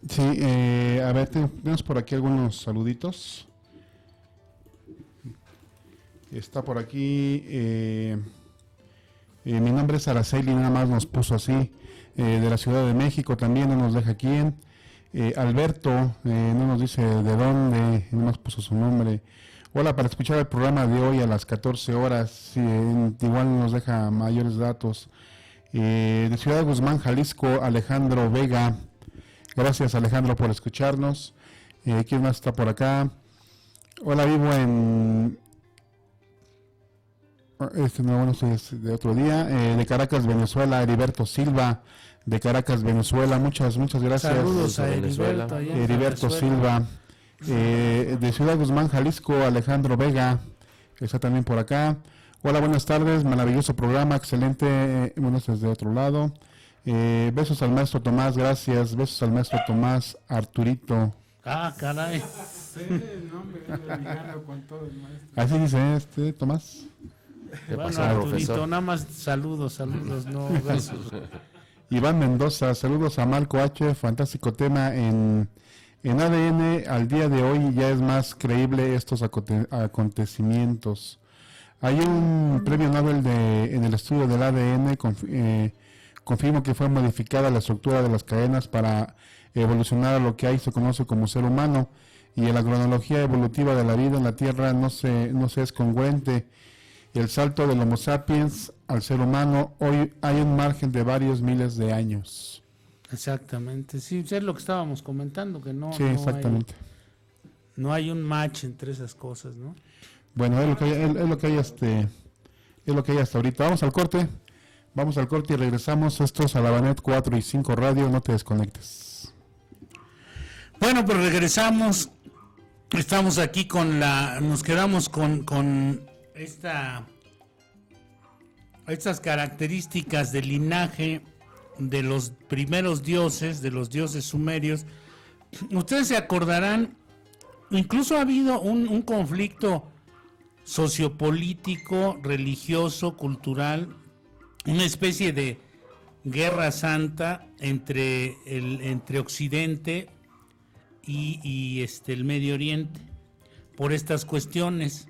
Sí, a ver, tenemos por aquí algunos saluditos. Está por aquí. Mi nombre es Araceli, nada más nos puso así. De la Ciudad de México también, no nos deja quién. Alberto, no nos dice de dónde, no nos puso su nombre. Hola, para escuchar el programa de hoy a las 14 horas, igual nos deja mayores datos. De Ciudad Guzmán, Jalisco, Alejandro Vega. Gracias, Alejandro, por escucharnos. ¿Quién más está por acá? Hola, vivo en... es de otro día. De Caracas, Venezuela, Heriberto Silva, de Caracas, Venezuela. Muchas gracias.
Saludos a
Venezuela.
Heriberto Silva. De Ciudad Guzmán, Jalisco, Alejandro Vega. Está también por acá. Hola, buenas tardes. Maravilloso programa, excelente. Bueno, este es de otro lado. Besos al maestro Tomás, gracias. Besos al maestro Tomás, Arturito.
Ah, caray.
Así dice Tomás.
¿Qué
Bueno,
pasó,
Arturito,
profesor?
nada más saludos, no besos.
Iván Mendoza, saludos a Malco H, fantástico tema en ADN. Al día de hoy ya es más creíble estos acontecimientos. Hay un premio Nobel en el estudio del ADN, confirmo que fue modificada la estructura de las cadenas para evolucionar a lo que ahí se conoce como ser humano, y en la cronología evolutiva de la vida en la Tierra no se es congruente. El salto del Homo sapiens al ser humano, hoy hay un margen de varios miles de años.
Exactamente, sí, es lo que estábamos comentando, que no,
Sí, exactamente.
no hay un match entre esas cosas, ¿no?
Bueno, es lo que hay hasta ahorita. Vamos al corte y regresamos. Esto es Alabanet 4 y 5 Radio, no te desconectes.
Bueno, pues regresamos. Estamos aquí nos quedamos con estas características del linaje de los primeros dioses, de los dioses sumerios. Ustedes se acordarán, incluso ha habido un conflicto sociopolítico, religioso, cultural, una especie de guerra santa entre Occidente y el Medio Oriente por estas cuestiones.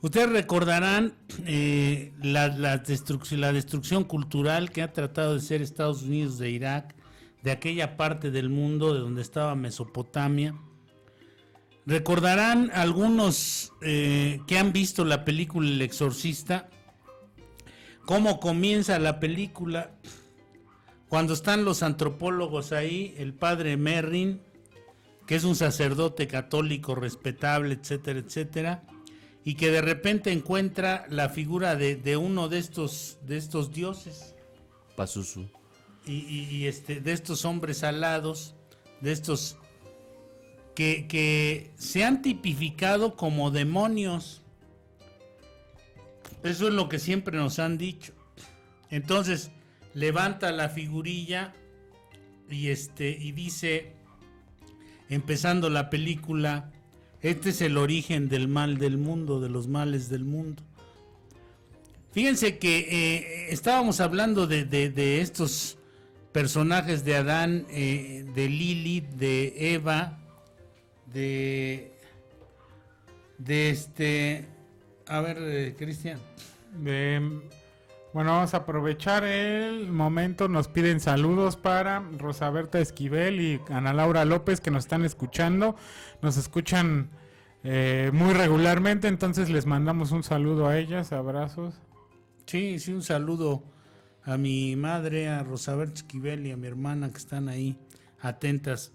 Ustedes recordarán la destrucción cultural que ha tratado de ser Estados Unidos de Irak, de aquella parte del mundo de donde estaba Mesopotamia. Recordarán algunos que han visto la película El Exorcista, cómo comienza la película cuando están los antropólogos ahí, el padre Merrin, que es un sacerdote católico respetable, etcétera, etcétera, y que de repente encuentra la figura de uno de estos dioses,
Pazuzu.
y de estos hombres alados, de estos que se han tipificado como demonios. Eso es lo que siempre nos han dicho. Entonces levanta la figurilla y dice, empezando la película: este es el origen del mal del mundo, de los males del mundo. Fíjense que estábamos hablando de estos personajes de Adán, de Lilith, de Eva, a ver, Cristian.
Bueno, vamos a aprovechar el momento. Nos piden saludos para Rosa Berta Esquivel y Ana Laura López, que nos están escuchando. Nos escuchan muy regularmente, entonces les mandamos un saludo a ellas, abrazos.
Sí, un saludo a mi madre, a Rosa Berta Esquivel y a mi hermana que están ahí atentas.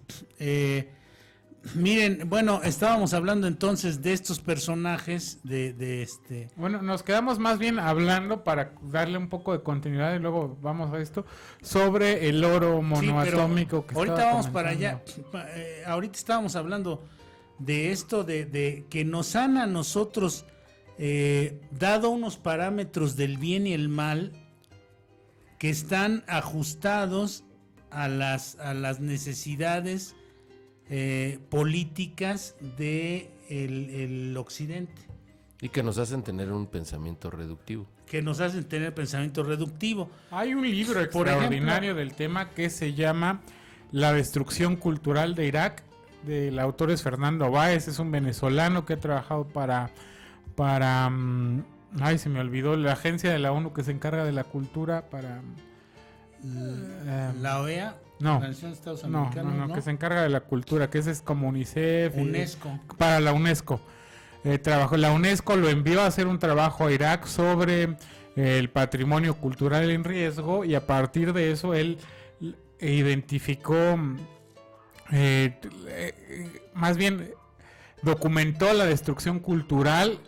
Miren, bueno, estábamos hablando entonces de estos personajes
Bueno, nos quedamos más bien hablando, para darle un poco de continuidad y luego vamos a esto, sobre el oro monoatómico.
Sí, ahorita vamos para allá. Ahorita estábamos hablando de esto, de que nos han a nosotros dado unos parámetros del bien y el mal que están ajustados a las necesidades políticas de el Occidente,
Y que nos hacen tener un pensamiento reductivo.
Hay un libro
Por
extraordinario
ejemplo,
del tema que se llama La destrucción cultural de Irak. El autor es Fernando Báez, es un venezolano que ha trabajado para se me olvidó, la agencia de la ONU que se encarga de la cultura para...
la OEA,
No,
Organización de Estados Americanos,
que se encarga de la cultura, que ese es como UNICEF.
UNESCO.
Para la UNESCO. trabajó, la UNESCO lo envió a hacer un trabajo a Irak sobre el patrimonio cultural en riesgo, y a partir de eso él identificó, más bien documentó la destrucción cultural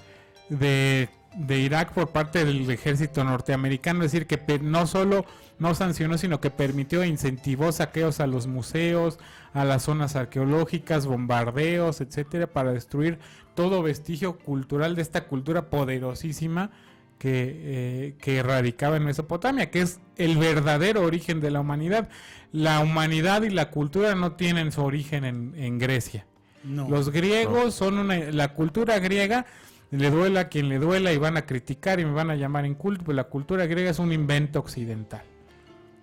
de Irak por parte del ejército norteamericano. Es decir, que no solo no sancionó, sino que permitió e incentivó saqueos a los museos, a las zonas arqueológicas, bombardeos, etcétera, para destruir todo vestigio cultural de esta cultura poderosísima que radicaba en Mesopotamia, que es el verdadero origen de la humanidad. La humanidad y la cultura no tienen su origen en Grecia.
No.
Los griegos son la cultura griega, le duela a quien le duela y van a criticar y me van a llamar inculto, pero la cultura griega es un invento occidental.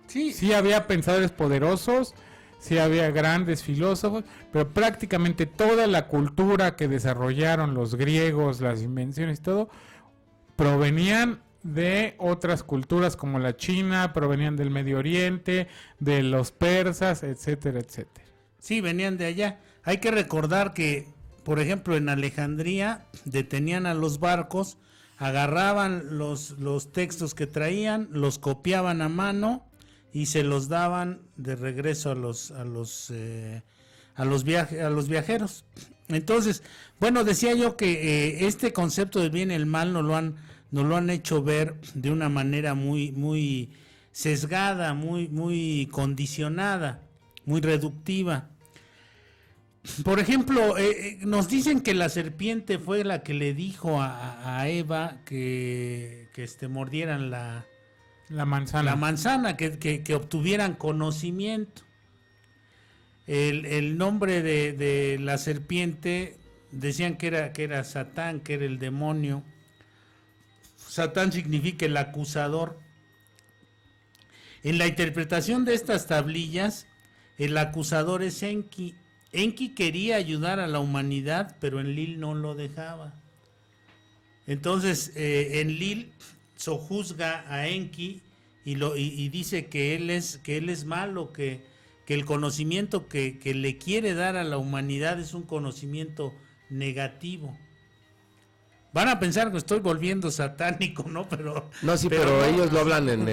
Sí había pensadores poderosos, sí había grandes filósofos, pero prácticamente toda la cultura que desarrollaron los griegos, las invenciones y todo, provenían de otras culturas como la China, provenían del Medio Oriente, de los persas, etcétera, etcétera.
Sí, venían de allá. Hay que recordar que, por ejemplo, en Alejandría detenían a los barcos, agarraban los textos que traían, los copiaban a mano y se los daban de regreso a los viajeros. Entonces, bueno, decía yo que este concepto del bien y el mal nos lo han hecho ver de una manera muy sesgada, muy condicionada, muy reductiva. Por ejemplo, nos dicen que la serpiente fue la que le dijo a Eva que mordieran la manzana, que obtuvieran conocimiento. El nombre de la serpiente decían que era Satán, que era el demonio. Satán significa el acusador. En la interpretación de estas tablillas, el acusador es Enki. Enki quería ayudar a la humanidad, pero Enlil no lo dejaba. Entonces, Enlil sojuzga a Enki y dice que él es malo, que el conocimiento que le quiere dar a la humanidad es un conocimiento negativo. Van a pensar que estoy volviendo satánico, ¿no? Pero
pero ellos lo hablan en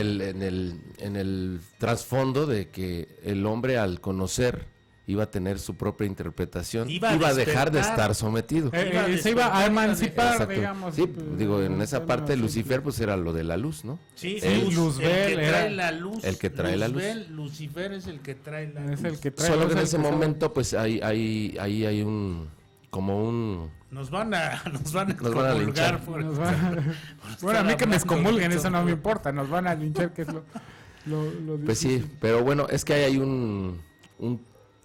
el trasfondo de que el hombre, al conocer, iba a tener su propia interpretación, iba a dejar de estar sometido.
Se iba a emancipar,
Exacto.
digamos.
Sí, digo, en esa parte Lucifer pues era lo de la luz, ¿no?
Sí,
Luzbel
el que trae la luz.
El que trae la luz.
Lucifer es el que trae la
Es
luz.
el que trae
Solo
luz,
que en
el
ese
que sabe.
momento pues hay
Nos van a
linchar.
comulgar por
Nos bueno, a mí que me excomulguen, eso no me importa, nos van a linchar, que es lo
Pues sí,
difícil.
pero bueno, es que hay un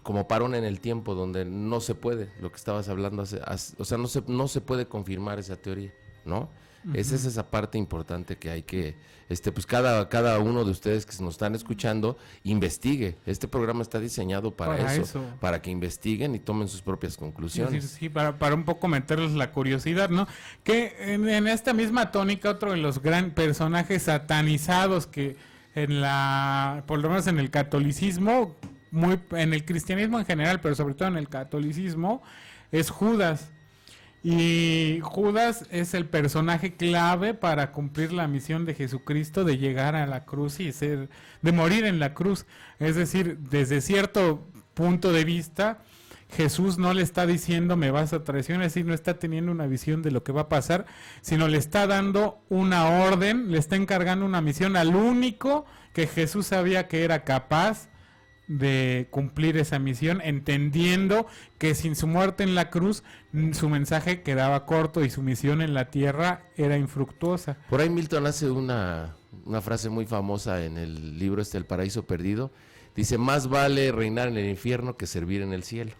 como parón en el tiempo donde no se puede, lo que estabas hablando o sea, no se puede confirmar esa teoría, ¿no? Esa es esa parte importante que hay que, pues cada uno de ustedes que nos están escuchando, investigue. Este programa está diseñado para eso, para que investiguen y tomen sus propias conclusiones.
Sí, para un poco meterles la curiosidad, ¿no? Que en esta misma tónica, otro de los gran personajes satanizados que por lo menos en el catolicismo, en el cristianismo en general, pero sobre todo en el catolicismo, es Judas. Y Judas es el personaje clave para cumplir la misión de Jesucristo de llegar a la cruz de morir en la cruz. Es decir, desde cierto punto de vista, Jesús no le está diciendo me vas a traicionar, es decir, no está teniendo una visión de lo que va a pasar, sino le está dando una orden, le está encargando una misión al único que Jesús sabía que era capaz de cumplir esa misión, entendiendo que sin su muerte en la cruz su mensaje quedaba corto y su misión en la tierra era infructuosa.
Por ahí Milton hace una frase muy famosa en el libro El Paraíso Perdido. Dice, más vale reinar en el infierno que servir en el cielo.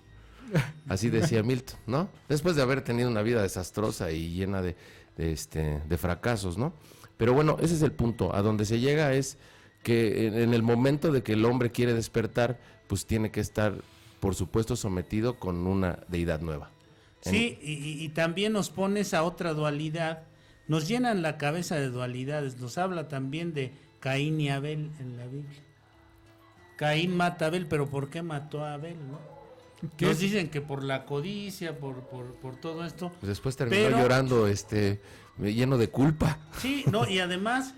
Así decía Milton, ¿no? Después de haber tenido una vida desastrosa y llena de fracasos, ¿no? Pero bueno, ese es el punto. A donde se llega es que en el momento de que el hombre quiere despertar, pues tiene que estar, por supuesto, sometido con una deidad nueva.
Sí, y también nos pone esa otra dualidad, nos llenan la cabeza de dualidades, nos habla también de Caín y Abel en la Biblia. Caín mata a Abel, pero ¿por qué mató a Abel, no?
¿Qué
Nos
es?
dicen que por la codicia, por todo esto.
Pues después terminó
Pero-
llorando, lleno de culpa.
Sí, no, y además,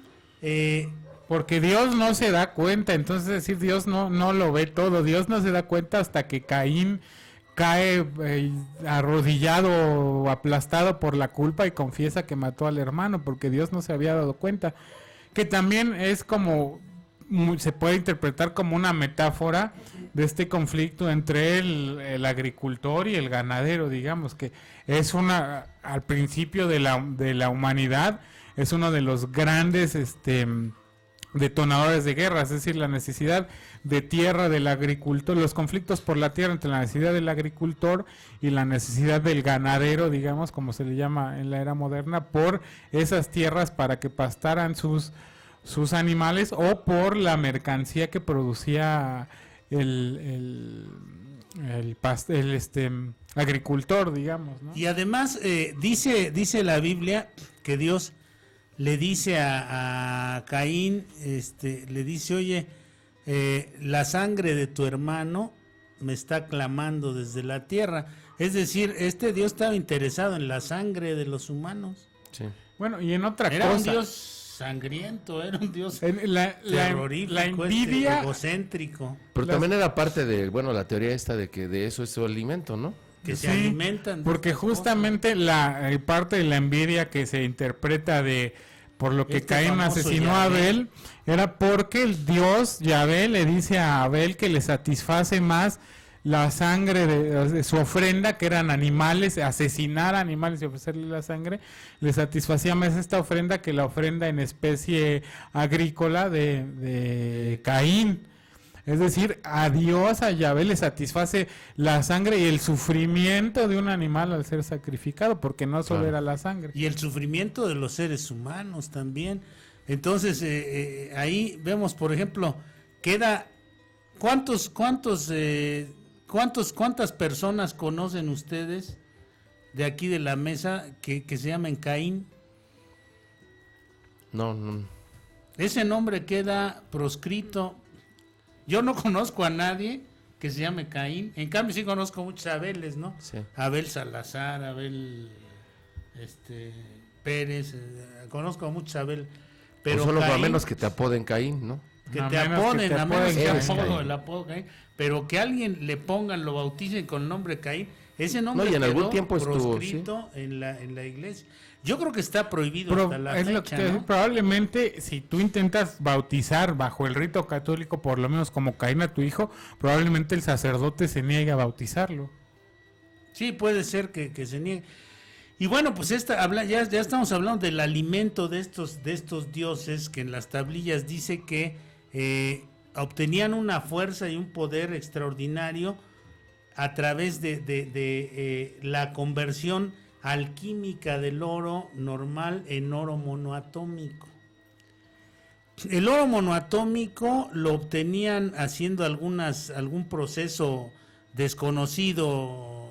Porque Dios no se da cuenta, entonces es decir, Dios no lo ve todo, Dios no se da cuenta hasta que Caín cae arrodillado o aplastado por la culpa y confiesa que mató al hermano, porque Dios no se había dado cuenta. Que también es como, se puede interpretar como una metáfora de este conflicto entre el agricultor y el ganadero, digamos, que es al principio de la humanidad, es uno de los grandes detonadores de guerra, es decir, la necesidad de tierra del agricultor, los conflictos por la tierra entre la necesidad del agricultor y la necesidad del ganadero, digamos, como se le llama en la era moderna, por esas tierras para que pastaran sus animales o por la mercancía que producía el agricultor, digamos, ¿no?
y además dice la Biblia que Dios le dice a Caín, le dice, oye, la sangre de tu hermano me está clamando desde la tierra. Es decir, Dios estaba interesado en la sangre de los humanos.
Sí.
Bueno, y en otra
Era un
cosa,
Dios sangriento, era un Dios
la
terrorífico,
envidia,
egocéntrico,
Pero también era parte de, la teoría esta de que de eso es su alimento, ¿no?
que se
sí,
alimentan de
porque
estas cosas.
justamente parte de la envidia que se interpreta por lo que
Este
Caín
famoso
asesinó a
Yahvé.
Abel, era porque el Dios Yahvé le dice a Abel que le satisface más la sangre de su ofrenda, que eran animales, asesinar animales y ofrecerle la sangre, le satisfacía más esta ofrenda que la ofrenda en especie agrícola de Caín. Es decir, a Dios, a Yahvé le satisface la sangre y el sufrimiento de un animal al ser sacrificado, porque no solo
Claro.
era la sangre.
Y el sufrimiento de los seres humanos también. Entonces, ahí vemos, por ejemplo, ¿cuántas personas conocen ustedes de aquí de la mesa que se llaman Caín?
No.
Ese nombre queda proscrito. Yo no conozco a nadie que se llame Caín. En cambio, sí conozco muchos Abeles, ¿no?
Sí.
Abel Salazar, Abel Pérez, conozco a muchos Abel. Pero
O solo a
Caín,
menos que te apoden Caín, ¿no?
que
A
te
menos que
apoden,
te
a menos que
apoden
apodo,
Caín.
el apodo Caín, pero que alguien le pongan, lo bauticen con el nombre Caín, ese nombre
No, y en algún
quedó
tiempo estuvo,
proscrito en la iglesia. Yo creo que está prohibido
Pero
hasta la
es
fecha,
lo que te
¿no?
digo, probablemente si tú intentas bautizar bajo el rito católico, por lo menos como Caín a tu hijo, probablemente el sacerdote se niegue a bautizarlo.
Sí, puede ser que se niegue. Y bueno, pues ya estamos hablando del alimento de estos dioses, que en las tablillas dice que obtenían una fuerza y un poder extraordinario a través de la conversión alquímica del oro normal en oro monoatómico. El oro monoatómico lo obtenían haciendo algún proceso desconocido.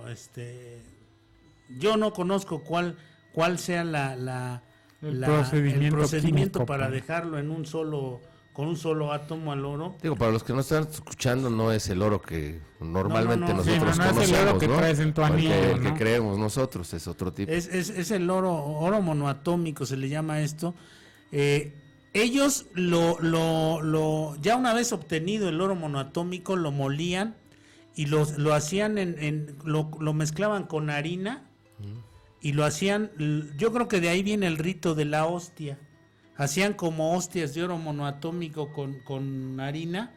Yo no conozco cuál sea
El
el
procedimiento
procedimiento
químico
para
para-
dejarlo con un solo átomo al oro.
Digo, para los que no están escuchando, no es el oro que normalmente
No, no, no.
nosotros
Sí, no es el
conocemos,
oro que
¿no?
traes en tu
Porque
anillo,
el que
¿no?
creemos nosotros es otro tipo.
Es el oro monoatómico, se le llama esto. Ellos ya una vez obtenido el oro monoatómico, lo molían y lo hacían lo mezclaban con harina y lo hacían. Yo creo que de ahí viene el rito de la hostia. Hacían como hostias de oro monoatómico con harina,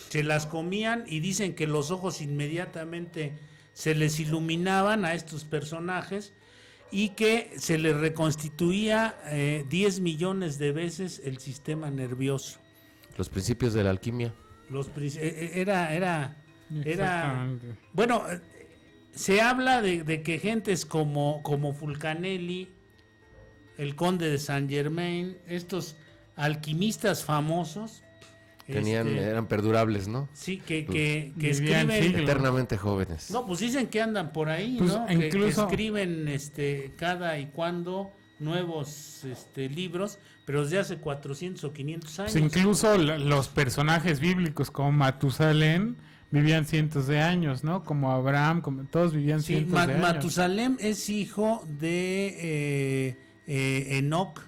se las comían y dicen que los ojos inmediatamente se les iluminaban a estos personajes y que se les reconstituía 10 millones de veces el sistema nervioso.
Los principios de la alquimia.
Era
Exactamente.
bueno, se habla de que gentes como Fulcanelli, el conde de Saint Germain, estos alquimistas famosos,
Eran perdurables, ¿no?
sí, que
Vivían
escriben.
siglos.
Eternamente jóvenes.
No, pues dicen que andan por ahí,
Pues
¿no?
incluso-
que escriben cada y cuando nuevos libros, pero desde hace 400 o 500 años.
Pues incluso los personajes bíblicos como Matusalén vivían cientos de años, ¿no? Como Abraham, como todos vivían
Sí,
cientos de años.
Matusalem es hijo de Enoc.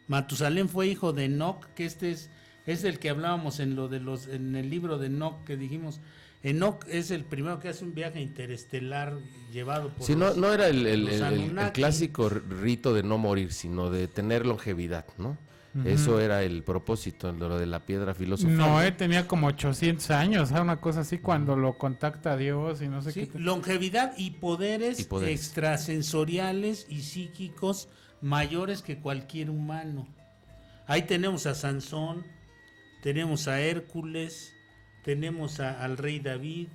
Matusalem fue hijo de Enoc, que es el que hablábamos en el libro de Enoc, que dijimos. Enoc es el primero que hace un viaje interestelar llevado por
Sí, no era el
Anunnaki.
clásico rito de no morir, sino de tener longevidad, ¿no? Eso era el propósito, lo de la piedra filosofal.
Noé tenía como 800 años, una cosa así, cuando lo contacta Dios y no sé
Sí,
qué.
longevidad y poderes
poderes.
extrasensoriales y psíquicos mayores que cualquier humano. Ahí tenemos a Sansón, tenemos a Hércules, tenemos al rey David,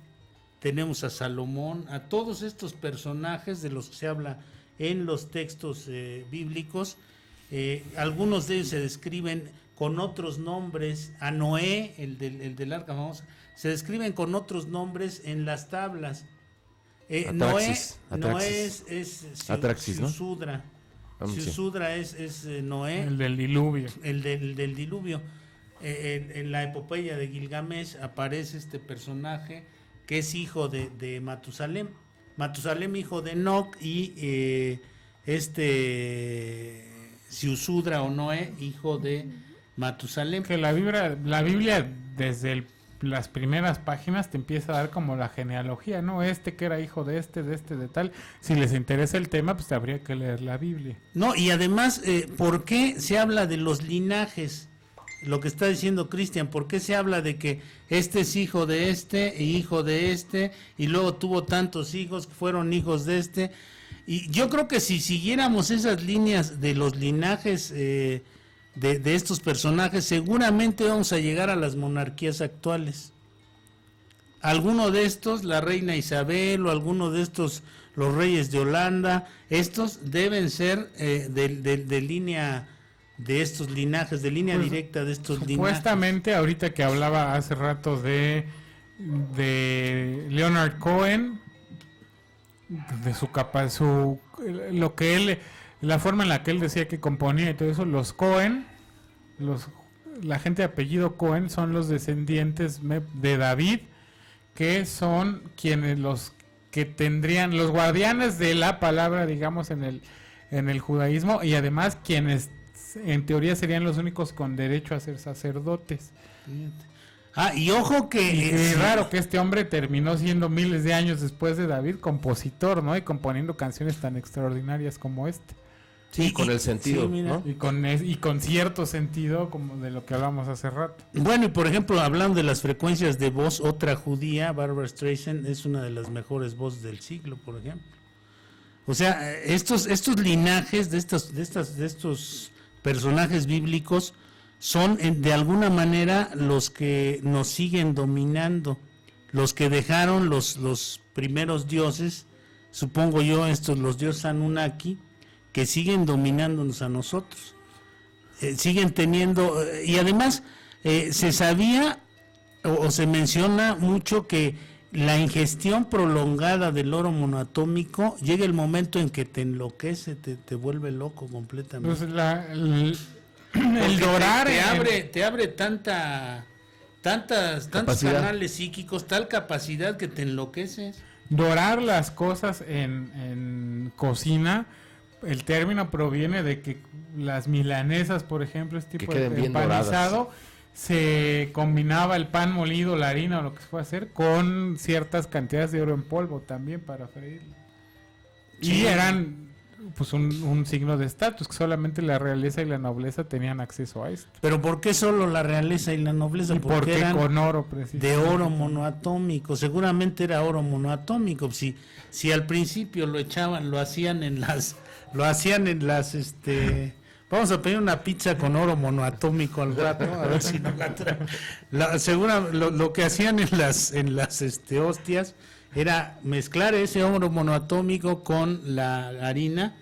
tenemos a Salomón, a todos estos personajes de los que se habla en los textos bíblicos. Algunos de ellos se describen con otros nombres. A Noé, el del arca famosa, se describen con otros nombres en las tablas.
Atraxis,
Noé es
Atraxis, ¿no?
Siusudra.
Sí.
Siusudra es Noé,
El del diluvio.
el del diluvio. En la epopeya de Gilgamesh aparece este personaje que es hijo de Matusalem. Matusalem, hijo de Enoc, y Siusudra o Noé, hijo de Matusalem.
Que la Biblia desde las primeras páginas te empieza a dar como la genealogía, ¿no? Que era hijo de de tal. Si les interesa el tema, pues habría que leer la Biblia.
No, y además, ¿por qué se habla de los linajes? Lo que está diciendo Cristian, ¿por qué se habla de que este es hijo de este y hijo de este y luego tuvo tantos hijos que fueron hijos de este? Y yo creo que si siguiéramos esas líneas de los linajes de estos personajes, seguramente vamos a llegar a las monarquías actuales. Alguno de estos, la reina Isabel, o alguno de estos, los reyes de Holanda, estos deben ser de línea de estos linajes, de línea
Pues,
directa de estos linajes.
Supuestamente, ahorita que hablaba hace rato de Leonard Cohen, de lo que él, la forma en la que él decía que componía y todo eso, los Cohen, la gente de apellido Cohen son los descendientes de David, que son quienes los que tendrían los guardianes de la palabra, digamos, en el judaísmo, y además quienes en teoría serían los únicos con derecho a ser sacerdotes.
Y ojo que...
Es raro que este hombre terminó siendo miles de años después de David compositor, ¿no? Y componiendo canciones tan extraordinarias como esta.
Sí, con el sentido,
sí, mira.
¿no?
Y con cierto sentido, como de lo que hablamos hace rato.
Bueno, y por ejemplo, hablando de las frecuencias de voz, otra judía, Barbara Streisand, es una de las mejores voces del siglo, por ejemplo. O sea, estos linajes de estos personajes bíblicos son de alguna manera los que nos siguen dominando, los que dejaron los primeros dioses, supongo yo, los dioses Anunnaki, que siguen dominándonos a nosotros, siguen teniendo, y además se sabía o se menciona mucho que la ingestión prolongada del oro monoatómico llega el momento en que te enloquece, te vuelve loco completamente.
Pues
Porque
dorar
te abre tantos
Capacidad.
canales psíquicos, tal capacidad que te enloqueces.
dorar las cosas en cocina, el término proviene de que las milanesas, por ejemplo, este tipo
Que queden
de
bien
empanizado, se combinaba el pan molido, la harina o lo que se fue a hacer con ciertas cantidades de oro en polvo también para freírlo.
Sí.
Y eran pues un signo de estatus, que solamente la realeza y la nobleza tenían acceso a esto.
Pero ¿por qué solo la realeza y la nobleza?
¿Y por qué
eran
con oro precisamente?
de oro monoatómico, seguramente era oro monoatómico. Si al principio lo hacían en las vamos a pedir una pizza con oro monoatómico al rato, a ver si no lo que hacían en las hostias era mezclar ese oro monoatómico con la harina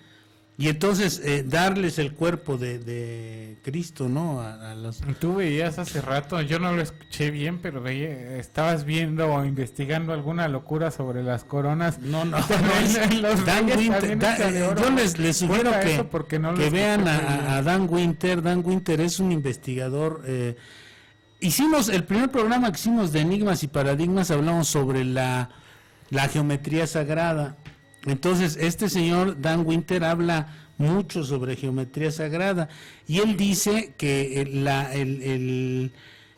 y entonces darles el cuerpo de Cristo, ¿no? A los...
Tú veías hace rato, yo no lo escuché bien, pero estabas viendo o investigando alguna locura sobre las coronas.
No,
Los
Dan
reyes
Winter,
también están de oro.
yo les sugiero
Cuenta eso porque no lo
que
escuché
vean
muy bien.
a Dan Winter. Dan Winter es un investigador hicimos el primer programa que hicimos de Enigmas y Paradigmas, hablamos sobre la geometría sagrada. Entonces, este señor Dan Winter habla mucho sobre geometría sagrada y él dice que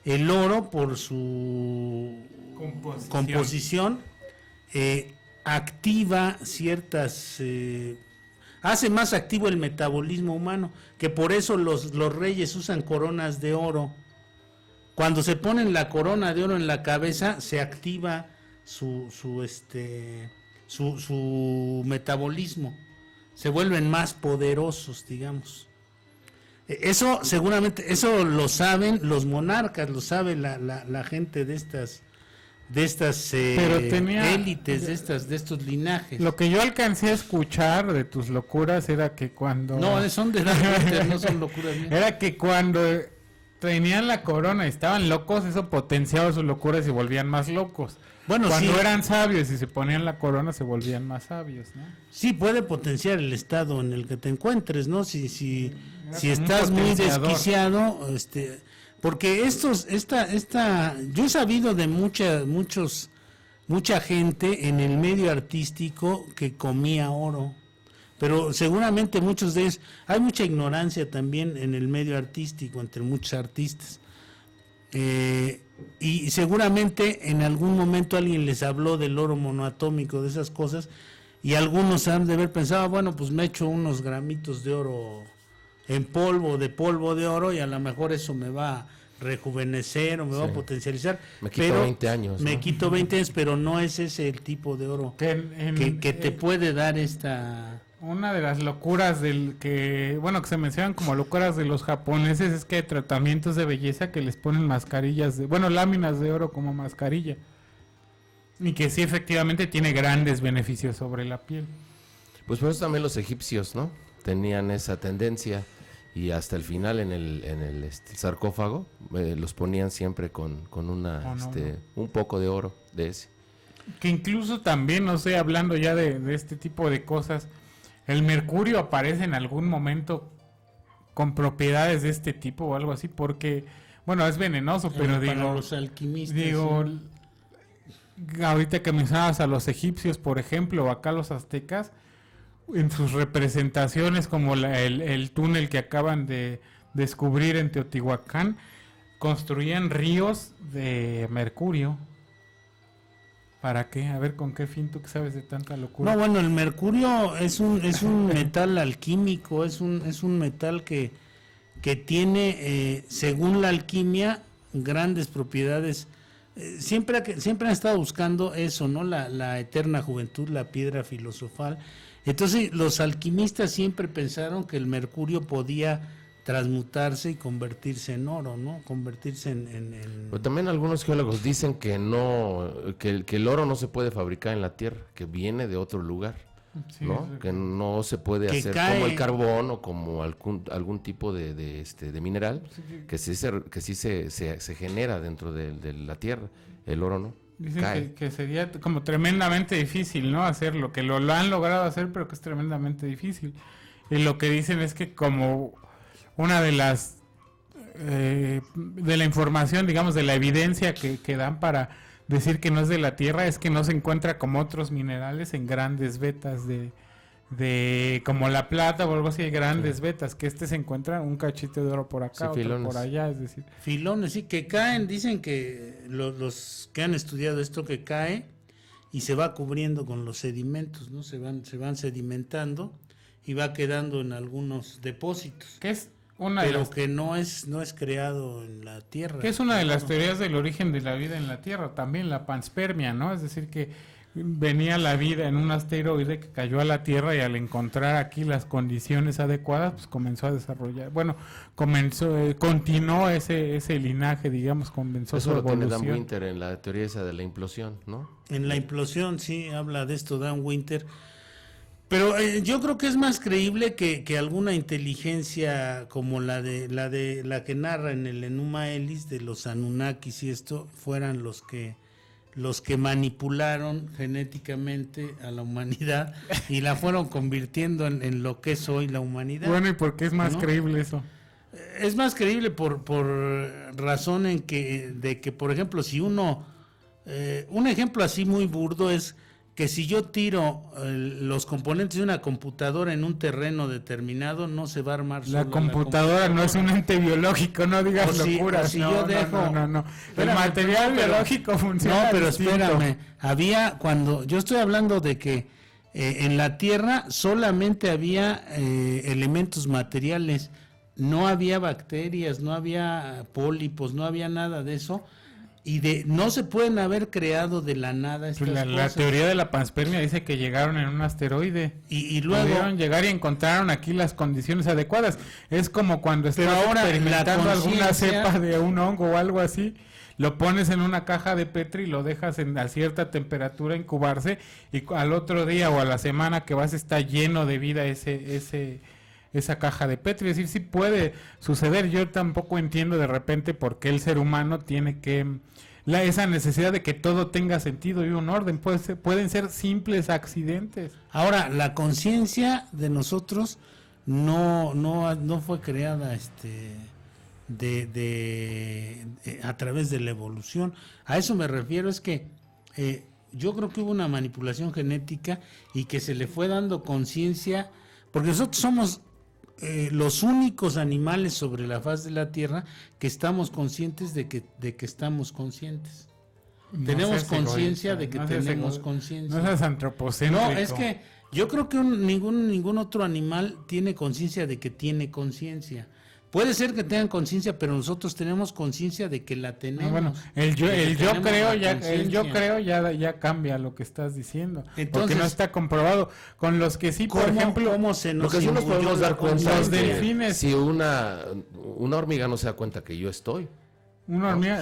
el oro, por su composición activa ciertas... hace más activo el metabolismo humano, que por eso los reyes usan coronas de oro. Cuando se ponen la corona de oro en la cabeza, se activa su metabolismo, se vuelven más poderosos, digamos. Eso seguramente, eso lo saben los monarcas, lo sabe la gente de estas élites, de estos linajes.
Lo que yo alcancé a escuchar de tus locuras era que cuando...
No, son de Dan, no son locuras mías.
Era que cuando tenían la corona y estaban locos, eso potenciaba sus locuras y se volvían más locos.
Bueno,
cuando
sí,
eran sabios y se ponían la corona se volvían más sabios, ¿no?
sí puede potenciar el estado en el que te encuentres, ¿no? Si estás
un
muy
potenciador.
desquiciado, porque yo he sabido de mucha gente en el medio artístico que comía oro, pero seguramente muchos de ellos, hay mucha ignorancia también en el medio artístico entre muchos artistas. Y seguramente en algún momento alguien les habló del oro monoatómico, de esas cosas, y algunos han de haber pensado, bueno, pues me echo unos gramitos de oro en polvo de oro, y a lo mejor eso me va a rejuvenecer o me va a potencializar.
Me quito 20 años.
Me
¿no?
quito 20 años, pero no es ese el tipo de oro que te puede dar esta...
Una de las locuras que se mencionan como locuras de los japoneses es que hay tratamientos de belleza que les ponen mascarillas, láminas de oro como mascarilla. Y que sí, efectivamente tiene grandes beneficios sobre la piel.
Pues por eso también los egipcios, ¿no? Tenían esa tendencia y hasta el final en el sarcófago los ponían siempre con un poco de oro de ese.
Que incluso también, no sé, hablando ya de este tipo de cosas, el mercurio aparece en algún momento con propiedades de este tipo o algo así, porque, es venenoso, pero
para los alquimistas,
ahorita que mencionabas a los egipcios, por ejemplo, o acá los aztecas, en sus representaciones como el túnel que acaban de descubrir en Teotihuacán, construían ríos de mercurio. ¿Para qué? A ver, ¿con qué fin tú que sabes de tanta locura?
No, bueno, el mercurio es un metal alquímico, es un metal que tiene, según la alquimia, grandes propiedades. Siempre han estado buscando eso, ¿no? La eterna juventud, la piedra filosofal. Entonces, los alquimistas siempre pensaron que el mercurio podía transmutarse y convertirse en oro, ¿no? Convertirse en...
Pero también algunos geólogos dicen que el oro no se puede fabricar en la Tierra, que viene de otro lugar,
Sí,
¿no? Que no se puede hacer como el carbón o como algún tipo de mineral, que sí se genera dentro de la Tierra, el oro no.
Dicen que sería como tremendamente difícil, ¿no? Hacerlo, que lo han logrado hacer, pero que es tremendamente difícil. Y lo que dicen es que como una de las de la información, digamos, de la evidencia que dan para decir que no es de la Tierra, es que no se encuentra como otros minerales en grandes vetas de como la plata o algo así, grandes vetas, que se encuentra un cachito de oro por acá, otro
filones.
por allá, es decir.
Filones, sí, que caen, dicen que los que han estudiado esto, que cae y se va cubriendo con los sedimentos, ¿no? Se van sedimentando y va quedando en algunos depósitos.
Que es
que no es creado en la Tierra.
Que es una de las teorías del origen de la vida en la Tierra, también la panspermia, ¿no? Es decir, que venía la vida en un asteroide que cayó a la Tierra y al encontrar aquí las condiciones adecuadas, pues comenzó a desarrollar, continuó ese linaje, digamos, comenzó
Eso
su
lo tiene
evolución.
Dan Winter en la teoría esa de la implosión, ¿no?
En la implosión, sí, habla de esto Dan Winter. Pero yo creo que es más creíble que alguna inteligencia como la que narra en el Enuma Elish de los Anunnakis y esto fueran los que manipularon genéticamente a la humanidad y la fueron convirtiendo en lo que es hoy la humanidad.
Bueno, ¿y por qué es más
¿no?
creíble eso?
Es más creíble por razón de que, por ejemplo, si uno, un ejemplo así muy burdo es que si yo tiro los componentes de una computadora en un terreno determinado, no se va a armar sola
La computadora no es un ente biológico, no digas locuras.
Si yo dejo...
No. El
Espérame,
material biológico funciona.
No, pero
distinto.
espérame, yo estoy hablando de que en la Tierra solamente había elementos materiales, no había bacterias, no había pólipos, no había nada de eso. Y no se pueden haber creado de la nada estas
La
cosas.
teoría de la panspermia dice que llegaron en un asteroide.
Y luego...
Pudieron llegar y encontraron aquí las condiciones adecuadas. Es como cuando estás
ahora
experimentando
la
alguna
conciencia-
cepa de un hongo o algo así. Lo pones en una caja de Petri y lo dejas a cierta temperatura incubarse. Y al otro día o a la semana que vas está lleno de vida esa caja de Petri. Es decir, sí puede suceder. Yo tampoco entiendo de repente por qué el ser humano tiene esa necesidad de que todo tenga sentido y un orden. Pueden ser simples accidentes.
Ahora, la conciencia de nosotros no fue creada a través de la evolución. A eso me refiero, es que yo creo que hubo una manipulación genética y que se le fue dando conciencia, porque nosotros somos los únicos animales sobre la faz de la Tierra que estamos conscientes de que estamos conscientes. Tenemos conciencia de que tenemos conciencia.
No seas antropocéntrico.
No, es que yo creo que ningún otro animal tiene conciencia de que tiene conciencia. Puede ser que tengan conciencia, pero nosotros tenemos conciencia de que la tenemos.
Bueno, el yo creo
conciencia.
ya cambia lo que estás diciendo.
Entonces,
porque no está comprobado. Con los que sí, por ejemplo,
¿cómo se
Lo
nos
que sí nos
imbuyó
podemos
la
dar cuenta
los
es que
delfines.
si una hormiga no se da cuenta que yo estoy.
una hormiga,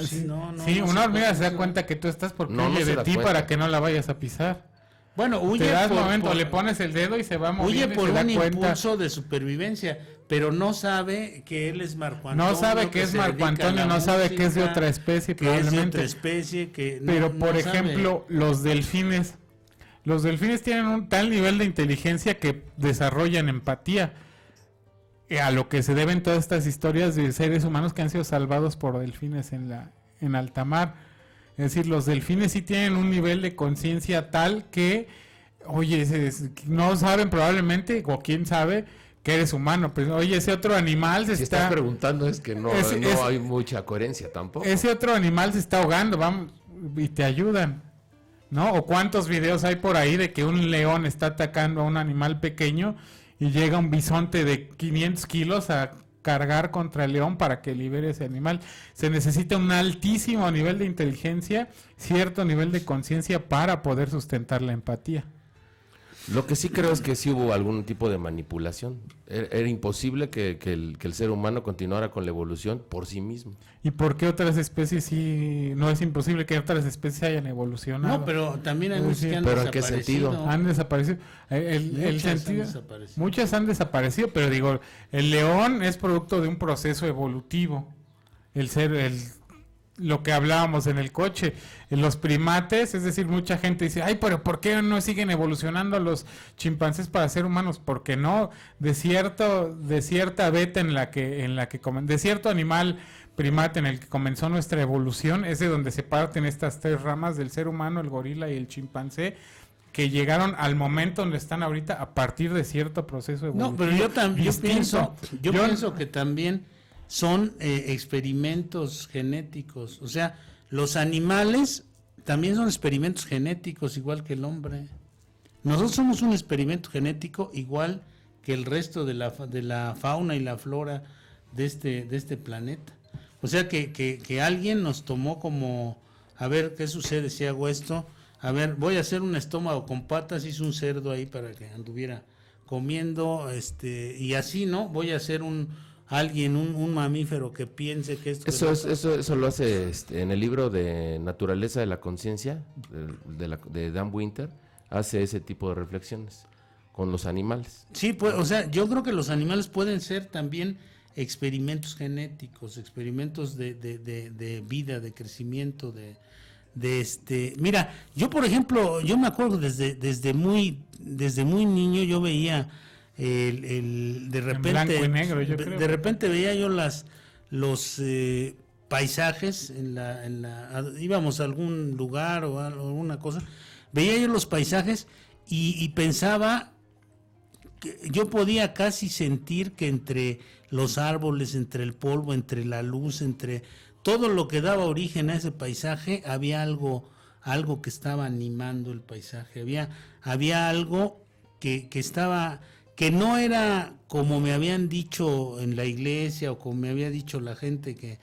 una hormiga se da cuenta que tú estás porque
No
huye
se
de
da
ti
cuenta.
para que no la vayas a pisar.
Bueno, huye
Te das
por,
momento,
por-
le pones el dedo y se va moviendo
huye
y
por
se da
un
cuenta.
impulso de supervivencia, pero no sabe que él es Marco Antonio.
No sabe que es
se
Marco
dedica a
Antonio,
la
no sabe que es de
música,
otra especie,
que es de
probablemente.
otra especie, que no-
Pero,
no
por
sabe.
ejemplo, los delfines tienen un tal nivel de inteligencia que desarrollan empatía. A lo que se deben todas estas historias de seres humanos que han sido salvados por delfines en alta mar. Es decir, los delfines sí tienen un nivel de conciencia tal que, oye, no saben probablemente, o quién sabe, que eres humano. Pues, oye, ese otro animal se
Si
está...
estás preguntando es que no hay mucha coherencia tampoco.
Ese otro animal se está ahogando, vamos, y te ayudan, ¿no? O cuántos videos hay por ahí de que un león está atacando a un animal pequeño y llega un bisonte de 500 kilos a cargar contra el león para que libere ese animal. Se necesita un altísimo nivel de inteligencia, cierto nivel de conciencia para poder sustentar la empatía.
Lo que sí creo es que sí hubo algún tipo de manipulación. Era imposible que el ser humano continuara con la evolución por sí mismo.
¿Y por qué otras especies sí no es imposible que otras especies hayan evolucionado?
No, pero también hay
Es
muchos que
decir,
han
¿pero en qué
desaparecido.
sentido?
Han desaparecido. El
Muchas han
sentido,
desaparecido.
muchas han desaparecido, pero digo, el león es producto de un proceso evolutivo. Lo que hablábamos en el coche, en los primates, es decir, mucha gente dice, ay, pero ¿por qué no siguen evolucionando los chimpancés para ser humanos? Porque no, de cierta beta de cierto animal primate en el que comenzó nuestra evolución, es de donde se parten estas tres ramas del ser humano, el gorila y el chimpancé, que llegaron al momento donde están ahorita a partir de cierto proceso evolutivo.
No, pero yo
distinto.
pienso que también son experimentos genéticos. O sea, los animales también son experimentos genéticos, igual que el hombre. Nosotros somos un experimento genético igual que el resto de la fauna y la flora de este planeta. O sea, que alguien nos tomó como, a ver, ¿qué sucede si hago esto? A ver, voy a hacer un estómago con patas, hice un cerdo ahí para que anduviera comiendo, y así, ¿no? Voy a hacer un mamífero que piense que esto...
Eso lo hace en el libro de Naturaleza de la Conciencia de Dan Winter, hace ese tipo de reflexiones con los animales.
Sí, pues, o sea, yo creo que los animales pueden ser también experimentos genéticos, experimentos de vida, de crecimiento, Mira, yo por ejemplo, yo me acuerdo desde muy niño yo veía de repente,
blanco y negro, yo creo.
de repente veía yo los paisajes íbamos a algún lugar o a alguna cosa, veía yo los paisajes y pensaba que yo podía casi sentir que entre los árboles, entre el polvo, entre la luz, entre todo lo que daba origen a ese paisaje, había algo que estaba animando el paisaje, había algo que estaba, que no era como me habían dicho en la iglesia o como me había dicho la gente que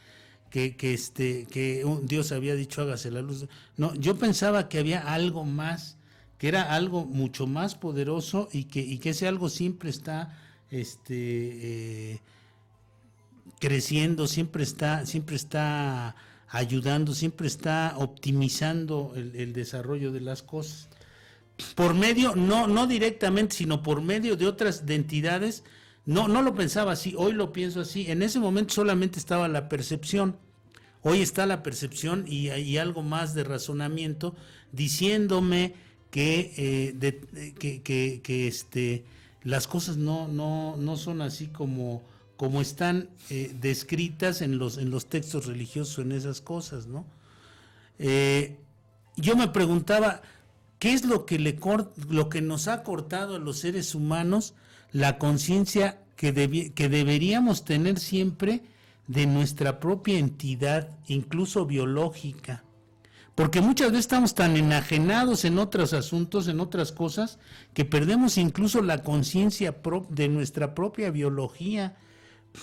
Dios había dicho hágase la luz. No, yo pensaba que había algo más, que era algo mucho más poderoso y que ese algo siempre está creciendo, siempre está ayudando, siempre está optimizando el desarrollo de las cosas. Por medio, no directamente, sino por medio de otras entidades. No lo pensaba así, hoy lo pienso así. En ese momento solamente estaba la percepción. Hoy está la percepción y algo más de razonamiento diciéndome que las cosas no son así como están descritas en los textos religiosos, en esas cosas, ¿no? Yo me preguntaba, ¿qué es lo que nos ha cortado a los seres humanos la conciencia que deberíamos tener siempre de nuestra propia entidad, incluso biológica? Porque muchas veces estamos tan enajenados en otros asuntos, en otras cosas, que perdemos incluso la conciencia de nuestra propia biología,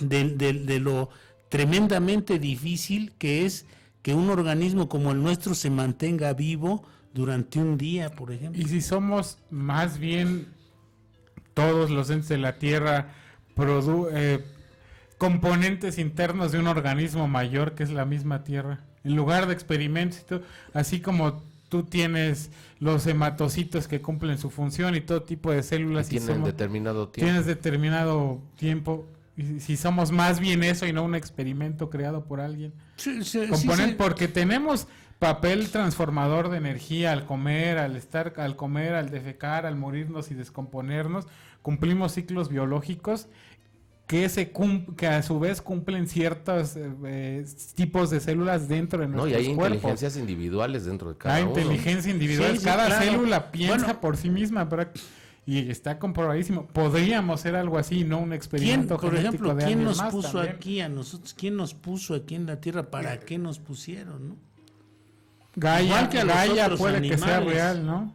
de lo tremendamente difícil que es que un organismo como el nuestro se mantenga vivo durante un día, por ejemplo.
Y si somos más bien todos los entes de la Tierra componentes internos de un organismo mayor que es la misma Tierra, en lugar de experimentos, así como tú tienes los hematocitos que cumplen su función y todo tipo de células
tienen determinado tiempo.
Tienes determinado tiempo. Y si somos más bien eso y no un experimento creado por alguien.
Sí.
Porque tenemos papel transformador de energía al comer, al defecar, al morirnos y descomponernos. Cumplimos ciclos biológicos que a su vez cumplen ciertos tipos de células dentro de nuestros cuerpos.
Y hay inteligencias individuales dentro de cada uno.
Hay inteligencia individual.
Sí,
cada
claro.
célula piensa por sí misma, y está comprobadísimo. Podríamos hacer algo así, no un experimento
por ejemplo,
de
¿quién
alguien
nos
más
puso
también?
aquí a nosotros? ¿Quién nos puso aquí en la Tierra? ¿Para qué nos pusieron, no?
Gaia
que a los otros
puede que sea
animales.
real, ¿no?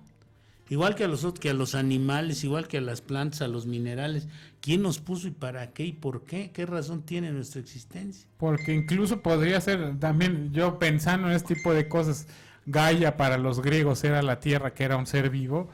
Igual que a los animales, igual que a las plantas, a los minerales. ¿Quién nos puso y para qué y por qué? ¿Qué razón tiene nuestra existencia?
Porque incluso podría ser, también yo pensando en este tipo de cosas, Gaia para los griegos era la Tierra, que era un ser vivo.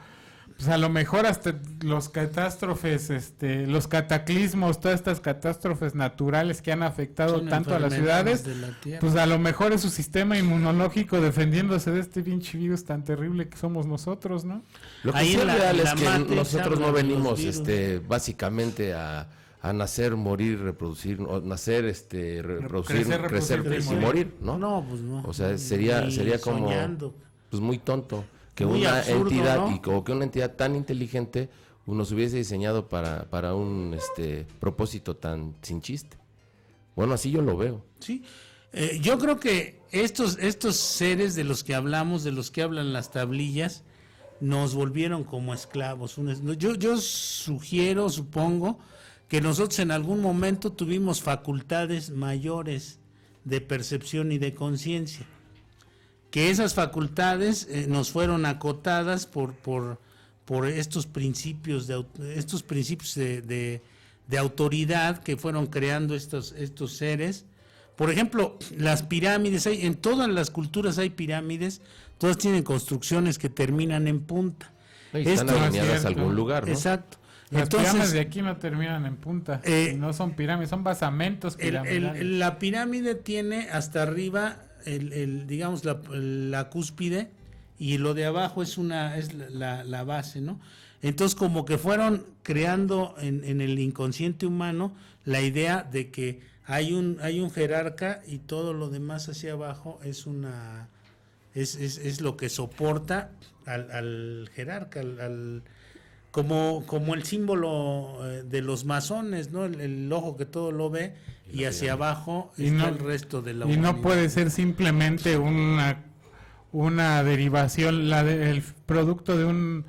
Pues a lo mejor hasta los catástrofes, los cataclismos, todas estas catástrofes naturales que han afectado
Son
tanto a las
enfermedades
ciudades,
de la Tierra.
pues a lo mejor es su sistema inmunológico defendiéndose de este pinche virus tan terrible que somos nosotros, ¿no?
Lo que
Ahí
sí es
en
real
la
es que
Matrix
nosotros no
hablan de
venimos
los virus.
básicamente a nacer, morir, reproducir, o nacer, reproducir,
Crecer,
crecer y morir, ¿no?
No, pues no.
O sea, sería como
soñando.
pues muy tonto que
Muy
una
absurdo,
entidad
¿no?
que una entidad tan inteligente nos hubiese diseñado para un propósito tan sin chiste. Bueno, así yo lo veo.
Sí. Yo creo que estos seres de los que hablamos, de los que hablan las tablillas, nos volvieron como esclavos. Yo supongo que nosotros en algún momento tuvimos facultades mayores de percepción y de conciencia, que esas facultades nos fueron acotadas por estos principios de autoridad que fueron creando estos seres. Por ejemplo, las pirámides, en todas las culturas hay pirámides, todas tienen construcciones que terminan en punta.
Y están
Esto-
alineadas a
cierto.
algún lugar, ¿no?
Exacto.
Las pirámides
Entonces,
de aquí no terminan en punta,
eh,
no son pirámides, son basamentos piramidales.
la pirámide tiene hasta arriba digamos la cúspide, y lo de abajo es la base, ¿no? Entonces, como que fueron creando en el inconsciente humano la idea de que hay un jerarca y todo lo demás hacia abajo es lo que soporta al jerarca, como el símbolo de los masones, ¿no? El ojo que todo lo ve y hacia abajo
Y
está
no-
el resto de la
Y no
humanidad.
puede ser simplemente una derivación, el producto de un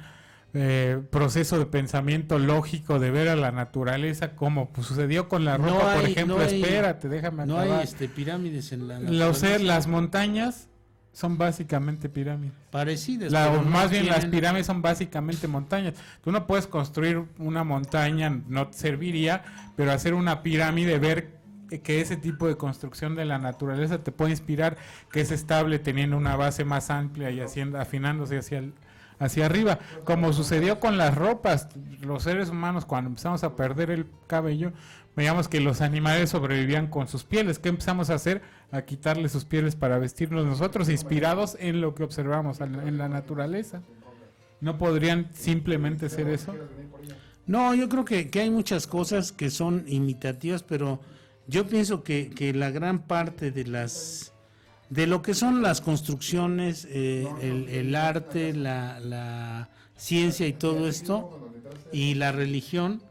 proceso de pensamiento lógico, de ver a la naturaleza, como pues, sucedió con la ropa, por ejemplo.
Espérate,
Déjame
no
acabar.
hay pirámides en la
Las montañas son básicamente pirámides.
parecidas.
O
pero no
más bien las
tienen-
pirámides son básicamente montañas. Tú no puedes construir una montaña, no te serviría, pero hacer una pirámide, ver que ese tipo de construcción de la naturaleza te puede inspirar, que es estable teniendo una base más amplia y afinándose hacia arriba, como sucedió con las ropas. Los seres humanos, cuando empezamos a perder el cabello, veíamos que los animales sobrevivían con sus pieles. ¿Qué empezamos a hacer? A quitarle sus pieles para vestirnos nosotros, inspirados en lo que observamos en la naturaleza. ¿No podrían simplemente ser eso?
No, yo creo que hay muchas cosas que son imitativas, pero yo pienso que la gran parte de lo que son las construcciones, el arte, la ciencia y todo esto, y la religión,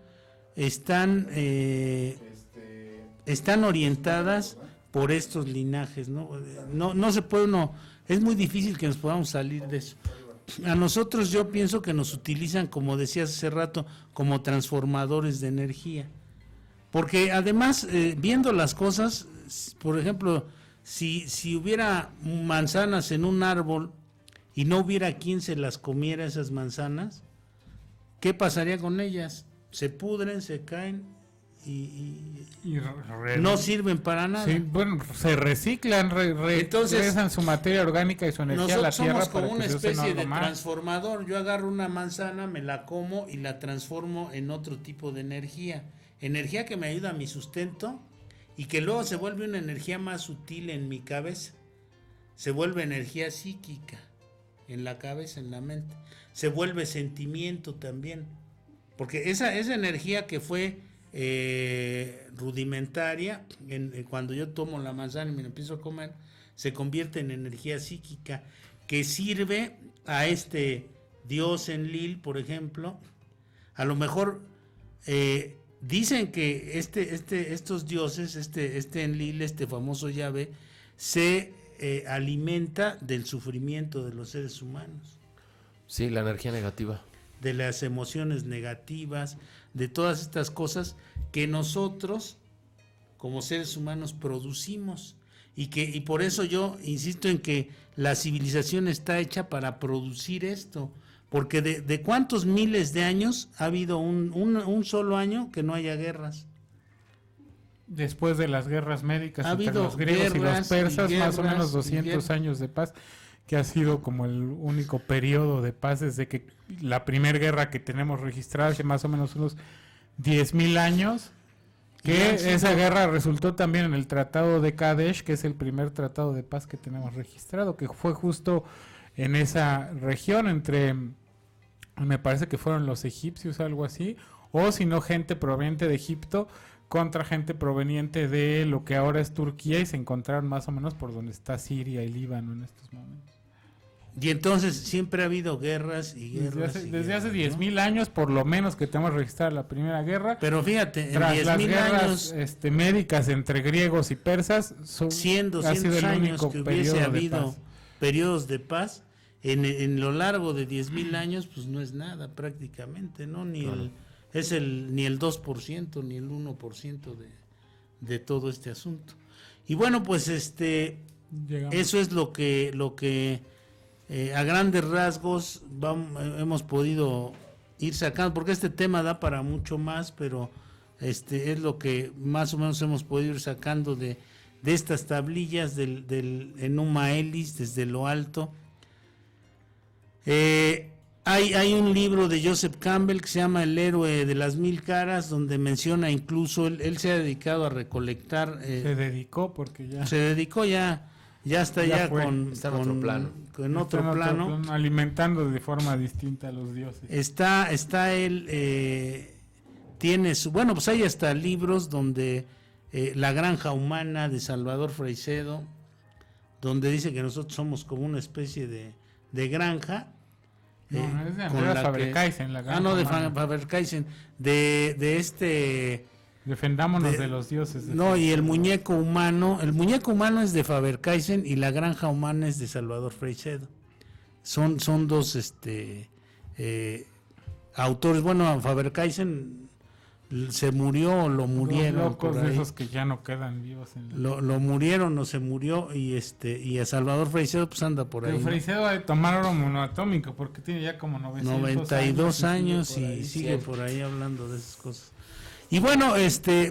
están orientadas por estos linajes, ¿no? No se puede uno, es muy difícil que nos podamos salir de eso. A nosotros yo pienso que nos utilizan, como decías hace rato, como transformadores de energía. Porque además, viendo las cosas, por ejemplo, si hubiera manzanas en un árbol y no hubiera quien se las comiera esas manzanas, ¿qué pasaría con ellas? Se pudren, se caen y no sirven para nada.
Sí, bueno, se reciclan,
Entonces,
regresan su materia orgánica y su energía a la
nosotros
tierra
somos como
para
una
que se use en
especie
algo
de
más.
transformador. Yo agarro una manzana, me la como y la transformo en otro tipo de energía. Energía que me ayuda a mi sustento y que luego se vuelve una energía más sutil en mi cabeza. Se vuelve energía psíquica en la cabeza, en la mente. Se vuelve sentimiento también. Porque esa energía que fue rudimentaria, cuando yo tomo la manzana y me la empiezo a comer, se convierte en energía psíquica que sirve a este dios Enlil, por ejemplo. A lo mejor dicen que estos dioses, este Enlil, este famoso Yahvé, se alimenta del sufrimiento de los seres humanos,
Sí, la energía negativa.
de las emociones negativas, de todas estas cosas que nosotros como seres humanos producimos y por eso yo insisto en que la civilización está hecha para producir esto, porque de cuántos miles de años ha habido un solo año que no haya guerras.
Después de las guerras médicas
Ha
entre
habido
los griegos y los
guerras y
persas, más o
guerras
menos
y
200 años de paz, que ha sido como el único periodo de paz desde que la primera guerra que tenemos registrada hace más o menos unos 10,000 años, que
Y han sido-
esa guerra resultó también en el Tratado de Kadesh, que es el primer tratado de paz que tenemos registrado, que fue justo en esa región entre, me parece que fueron los egipcios, algo así, o si no gente proveniente de Egipto contra gente proveniente de lo que ahora es Turquía, y se encontraron más o menos por donde está Siria y Líbano en estos momentos.
Y entonces siempre ha habido guerras y guerras.
Desde hace
¿no?
10,000 años, por lo menos, que tenemos registrada la primera guerra.
Pero fíjate, en
Tras las
10,000
guerras
años,
médicas entre griegos y persas,
100,
ha sido
200
el
años
único
que
periodo
hubiese
de
habido
paz.
periodos de paz, en lo largo de 10,000 años, pues no es nada prácticamente, ¿no? Ni el 2%, ni el 1% de todo este asunto. Y bueno, pues
Llegamos.
eso es lo que a grandes rasgos hemos podido ir sacando, porque este tema da para mucho más, pero es lo que más o menos hemos podido ir sacando de estas tablillas del Enuma Elis desde lo alto. Hay un libro de Joseph Campbell que se llama El héroe de las 1000 caras, donde menciona incluso, él se ha dedicado a recolectar,
Se dedicó porque ya
se dedicó ya está
Ya
ya
fue.
Está en otro plano.
en
está
otro
en otro
plano.
plano, alimentando de forma distinta a los dioses.
Está él, tiene bueno, pues hay hasta libros donde La granja humana de Salvador Freixedo, donde dice que nosotros somos como una especie de granja.
No, es de
con
Andreas
la
Faber-Caysen, la gran
no, de
humana.
Faber-Caysen, de este...
Defendámonos de los dioses.
No, y el muñeco humano es de Faber-Caysen y la granja humana es de Salvador Freixedo. Son dos autores. Bueno, Faber-Caysen se murió o lo murieron.
Los locos
por
de
ahí.
esos que ya no quedan vivos.
Lo murieron o se murió y a Salvador Freixedo pues anda por ahí.
El
¿no?
Freixedo ha de tomar oro monoatómico porque tiene ya como
92 años y sigue por ahí hablando de esas cosas. Y bueno,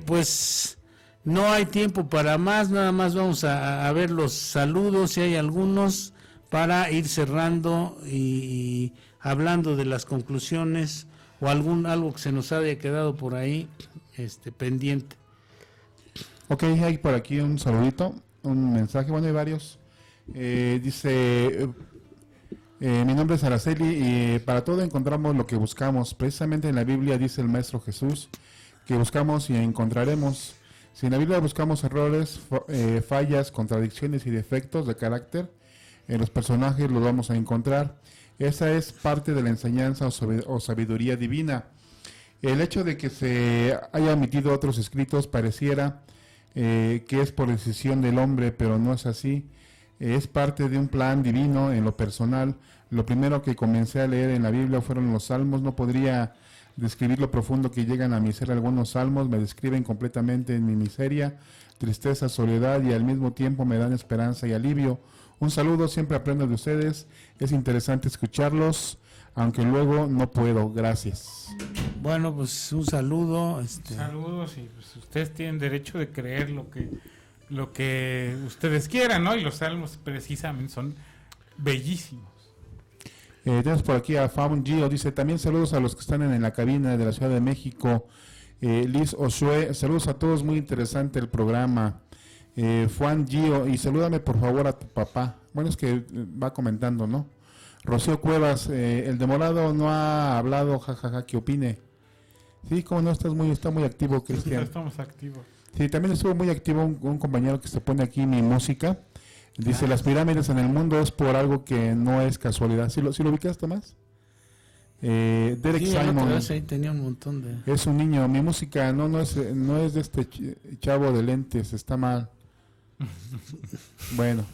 pues no hay tiempo para más, nada más vamos a ver los saludos, si hay algunos, para ir cerrando y hablando de las conclusiones o algo que se nos haya quedado por ahí pendiente.
Ok, hay por aquí un saludito, un mensaje, bueno, hay varios. Dice, mi nombre es Araceli y para todo encontramos lo que buscamos. Precisamente en la Biblia dice el Maestro Jesús que buscamos y encontraremos. Si en la Biblia buscamos errores, fallas, contradicciones y defectos de carácter, en los personajes los vamos a encontrar. Esa es parte de la enseñanza o sabiduría divina. El hecho de que se haya omitido otros escritos pareciera que es por decisión del hombre, pero no es así. Es parte de un plan divino en lo personal. Lo primero que comencé a leer en la Biblia fueron los Salmos. No podría describir lo profundo que llegan a mi ser algunos salmos. Me describen completamente en mi miseria, tristeza, soledad y al mismo tiempo me dan esperanza y alivio. Un saludo, siempre aprendo de ustedes. Es interesante escucharlos, aunque luego no puedo. Gracias.
Bueno, pues un saludo.
Saludos y pues ustedes tienen derecho de creer lo que ustedes quieran, ¿no? Y los salmos precisamente son bellísimos.
Tenemos por aquí a Faun Gio, dice, también saludos a los que están en la cabina de la Ciudad de México. Liz Oshue, saludos a todos, muy interesante el programa. Juan Gio, y salúdame por favor a tu papá. Bueno, es que va comentando, ¿no? Rocío Cuevas, el de Morado no ha hablado, jajaja, ¿qué opine? Sí, como no, está muy activo, Cristian.
Estamos activos.
Sí, también estuvo muy activo un compañero que se pone aquí mi música. Dice, las pirámides en el mundo es por algo que no es casualidad. ¿Sí lo ubicas, Tomás? Derek
Sí,
Simon
ahí tenía un montón de...
es un niño. Mi música no es de este chavo de lentes, está mal. Bueno,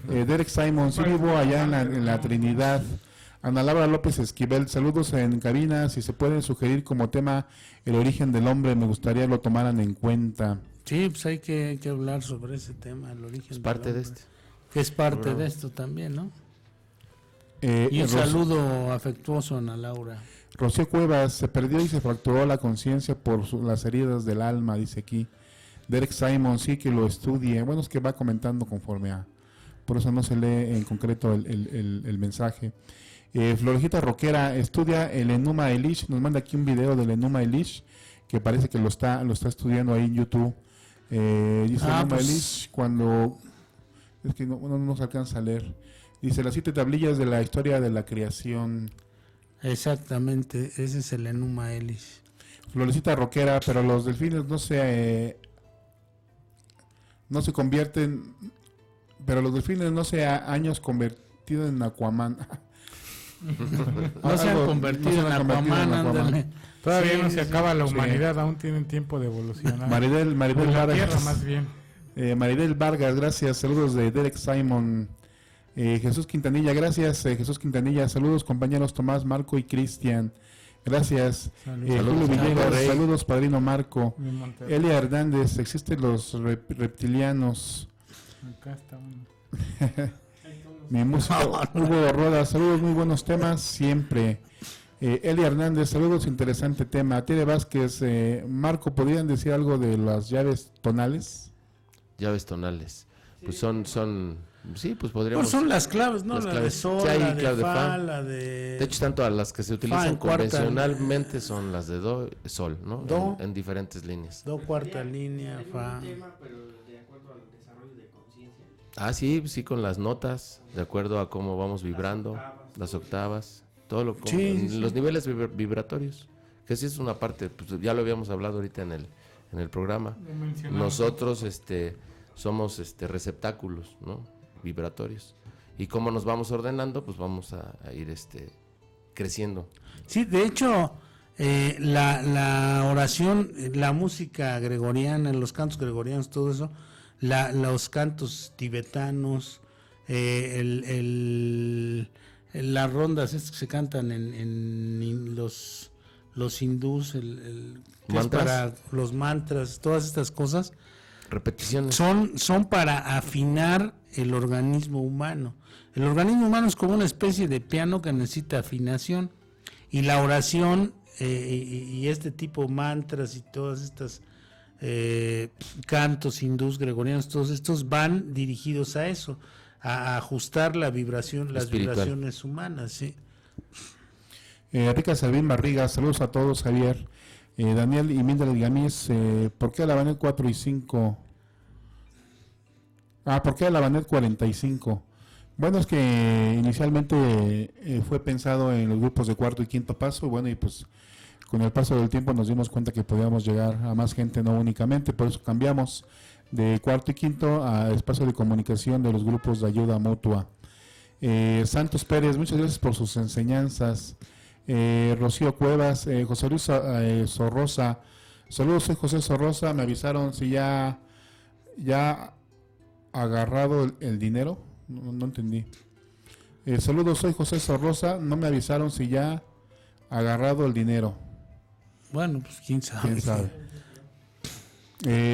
Derek Simon, sí vivo allá en la Trinidad. Ana Laura López Esquivel, saludos en cabina. Si se pueden sugerir como tema el origen del hombre, me gustaría lo tomaran en cuenta.
Sí, pues hay que hablar sobre ese tema, el origen.
Es parte
del
de
hombre, que es parte de esto también, ¿no? Y un
Ros-
saludo afectuoso a Ana Laura.
Rocío Cuevas, se perdió y se fracturó la conciencia por las heridas del alma, dice aquí. Derek Simon, sí que lo estudie. Bueno, es que va comentando conforme a... Por eso no se lee en concreto el mensaje. Florejita Roquera, estudia el Enuma Elish. Nos manda aquí un video del Enuma Elish, que parece que lo está estudiando ahí en YouTube. Dice Enuma
pues...
Elish, cuando... Es que no se alcanza a leer. Dice, las 7 tablillas de la historia de la creación.
Exactamente, ese es el Enuma Elish.
Florecita Roquera, pero los delfines no se convierten, pero los delfines no se años convertidos en Aquaman.
No se han convertido en Aquaman, ándale.
Todavía
Sí,
no se
sí,
acaba la
sí.
humanidad, aún tienen tiempo de evolucionar.
Maribel
Pues la
Vargas.
Tierra más bien.
Maribel Vargas, gracias. Saludos de Derek Simon. Jesús Quintanilla, gracias. Jesús Quintanilla, saludos compañeros Tomás, Marco y Cristian. Gracias. Julio Villegas,
Rey.
saludos padrino Marco.
De Monterrey.
Elia Hernández, existen los reptilianos.
Acá está uno.
Mi músico Hugo Roda, saludos, muy buenos temas siempre. Elia Hernández, saludos, interesante tema. Tere Vázquez, Marco, ¿podrían decir algo de las llaves tonales?
Llaves tonales. Pues son sí, pues podríamos...
Pues son las claves, ¿no?
Las
La
claves.
de sol,
Sí, hay
la de
clave de
fa,
fa.
la de...
De hecho, tanto a las que se utilizan
en cuarta,
convencionalmente son las de do, sol, ¿no?
Do.
En diferentes líneas.
do cuarta línea, fa.
Ah, sí, con las notas, de acuerdo a cómo vamos vibrando, las octavas, todo lo
Sí, sí.
los niveles vibratorios, que sí es una parte, pues ya lo habíamos hablado ahorita en el programa.
Lo mencionamos.
Nosotros somos receptáculos, ¿no? Vibratorios. Y como nos vamos ordenando, pues vamos a ir creciendo.
Sí, de hecho, la oración, la música gregoriana, los cantos gregorianos, todo eso, los cantos tibetanos, las rondas estas que se cantan en los hindús, que es para los mantras, todas estas cosas,
Repeticiones.
son para afinar el organismo humano. El organismo humano es como una especie de piano que necesita afinación, y la oración y este tipo mantras y todas estas cantos hindús, gregorianos, todos estos van dirigidos a eso, a ajustar la vibración, las
espiritual.
vibraciones humanas, sí.
Rica Salvín Barriga, saludos a todos, Javier. Daniel y Mindel Gamis, ¿por qué Alabanet 4 y 5? ¿Por qué Alabanet 45? Bueno, es que inicialmente fue pensado en los grupos de cuarto y quinto paso, bueno, y pues con el paso del tiempo nos dimos cuenta que podíamos llegar a más gente, no únicamente, por eso cambiamos de cuarto y quinto a espacio de comunicación de los grupos de ayuda mutua. Santos Pérez, muchas gracias por sus enseñanzas. Rocío Cuevas, José Luis Sorrosa, saludos, soy José Sorrosa, me avisaron si ya agarrado el dinero, no entendí. Saludos, soy José Sorrosa, no me avisaron si ya agarrado el dinero.
Bueno, pues quién sabe.
¿Quién sabe?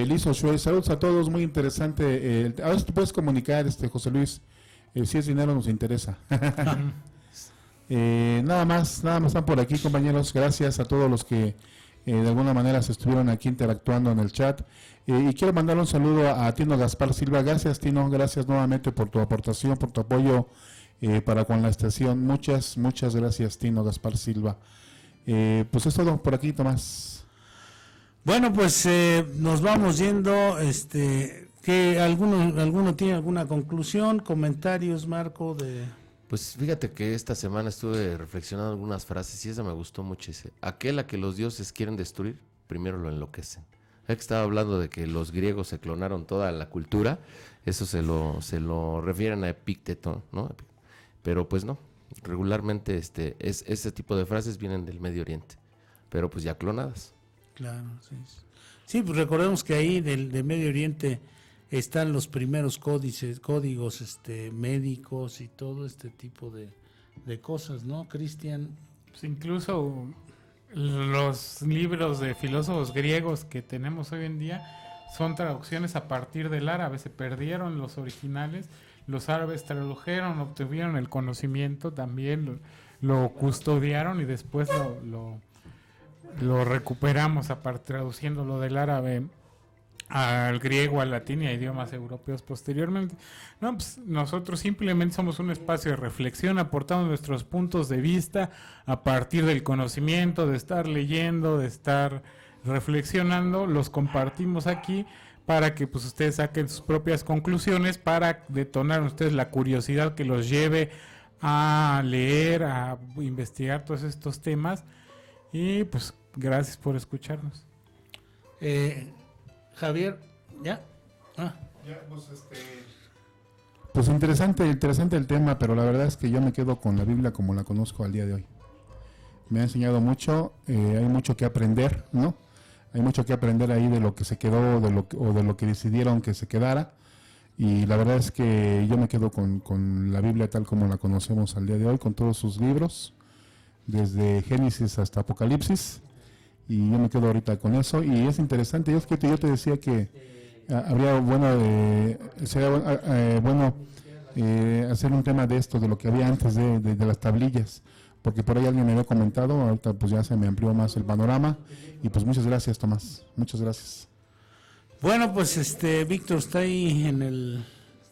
Liz Ochoa, saludos a todos, muy interesante. A ver si tú puedes comunicar, José Luis, si es dinero nos interesa. Nada más están por aquí, compañeros. Gracias a todos los que de alguna manera se estuvieron aquí interactuando en el chat. Y quiero mandar un saludo a Tino Gaspar Silva. Gracias, Tino, gracias nuevamente por tu aportación, por tu apoyo para con la estación. Muchas gracias, Tino Gaspar Silva. Pues es todo por aquí, Tomás.
Bueno, pues nos vamos yendo. ¿Que alguno tiene alguna conclusión, comentarios, Marco?
Pues fíjate que esta semana estuve reflexionando algunas frases y esa me gustó mucho. Aquel a que los dioses quieren destruir, primero lo enloquecen. Ya que estaba hablando de que los griegos se clonaron toda la cultura, eso se lo refieren a Epicteto, ¿no? Pero pues no, regularmente ese tipo de frases vienen del Medio Oriente, pero pues ya clonadas.
Claro, sí. Sí, pues recordemos que ahí de Medio Oriente están los primeros códigos médicos y todo este tipo de cosas, ¿no, Cristian?
Pues incluso los libros de filósofos griegos que tenemos hoy en día son traducciones a partir del árabe, se perdieron los originales, los árabes tradujeron, obtuvieron el conocimiento, también lo custodiaron y después lo recuperamos traduciéndolo del árabe al griego, al latín y a idiomas europeos posteriormente. No, pues nosotros simplemente somos un espacio de reflexión, aportando nuestros puntos de vista a partir del conocimiento, de estar leyendo, de estar reflexionando, los compartimos aquí para que pues ustedes saquen sus propias conclusiones, para detonar en ustedes la curiosidad que los lleve a leer, a investigar todos estos temas, y pues gracias por escucharnos.
Javier, ¿ya?
Pues interesante el tema, pero la verdad es que yo me quedo con la Biblia como la conozco al día de hoy. Me ha enseñado mucho, hay mucho que aprender, ¿no? Hay mucho que aprender ahí de lo que se quedó, de lo que decidieron que se quedara, y la verdad es que yo me quedo con la Biblia tal como la conocemos al día de hoy, con todos sus libros, desde Génesis hasta Apocalipsis. Y yo me quedo ahorita con eso, y es interesante. Yo te decía que habría sería bueno hacer un tema de esto, de lo que había antes de las tablillas, porque por ahí alguien me había comentado, ahorita pues ya se me amplió más el panorama, y pues muchas gracias, Tomás, muchas gracias.
Bueno, pues Víctor está ahí en el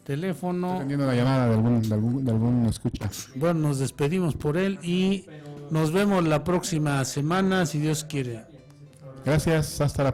teléfono.
Estoy teniendo la llamada de algún escucha.
Bueno, nos despedimos por él y nos vemos la próxima semana, si Dios quiere.
Gracias, hasta la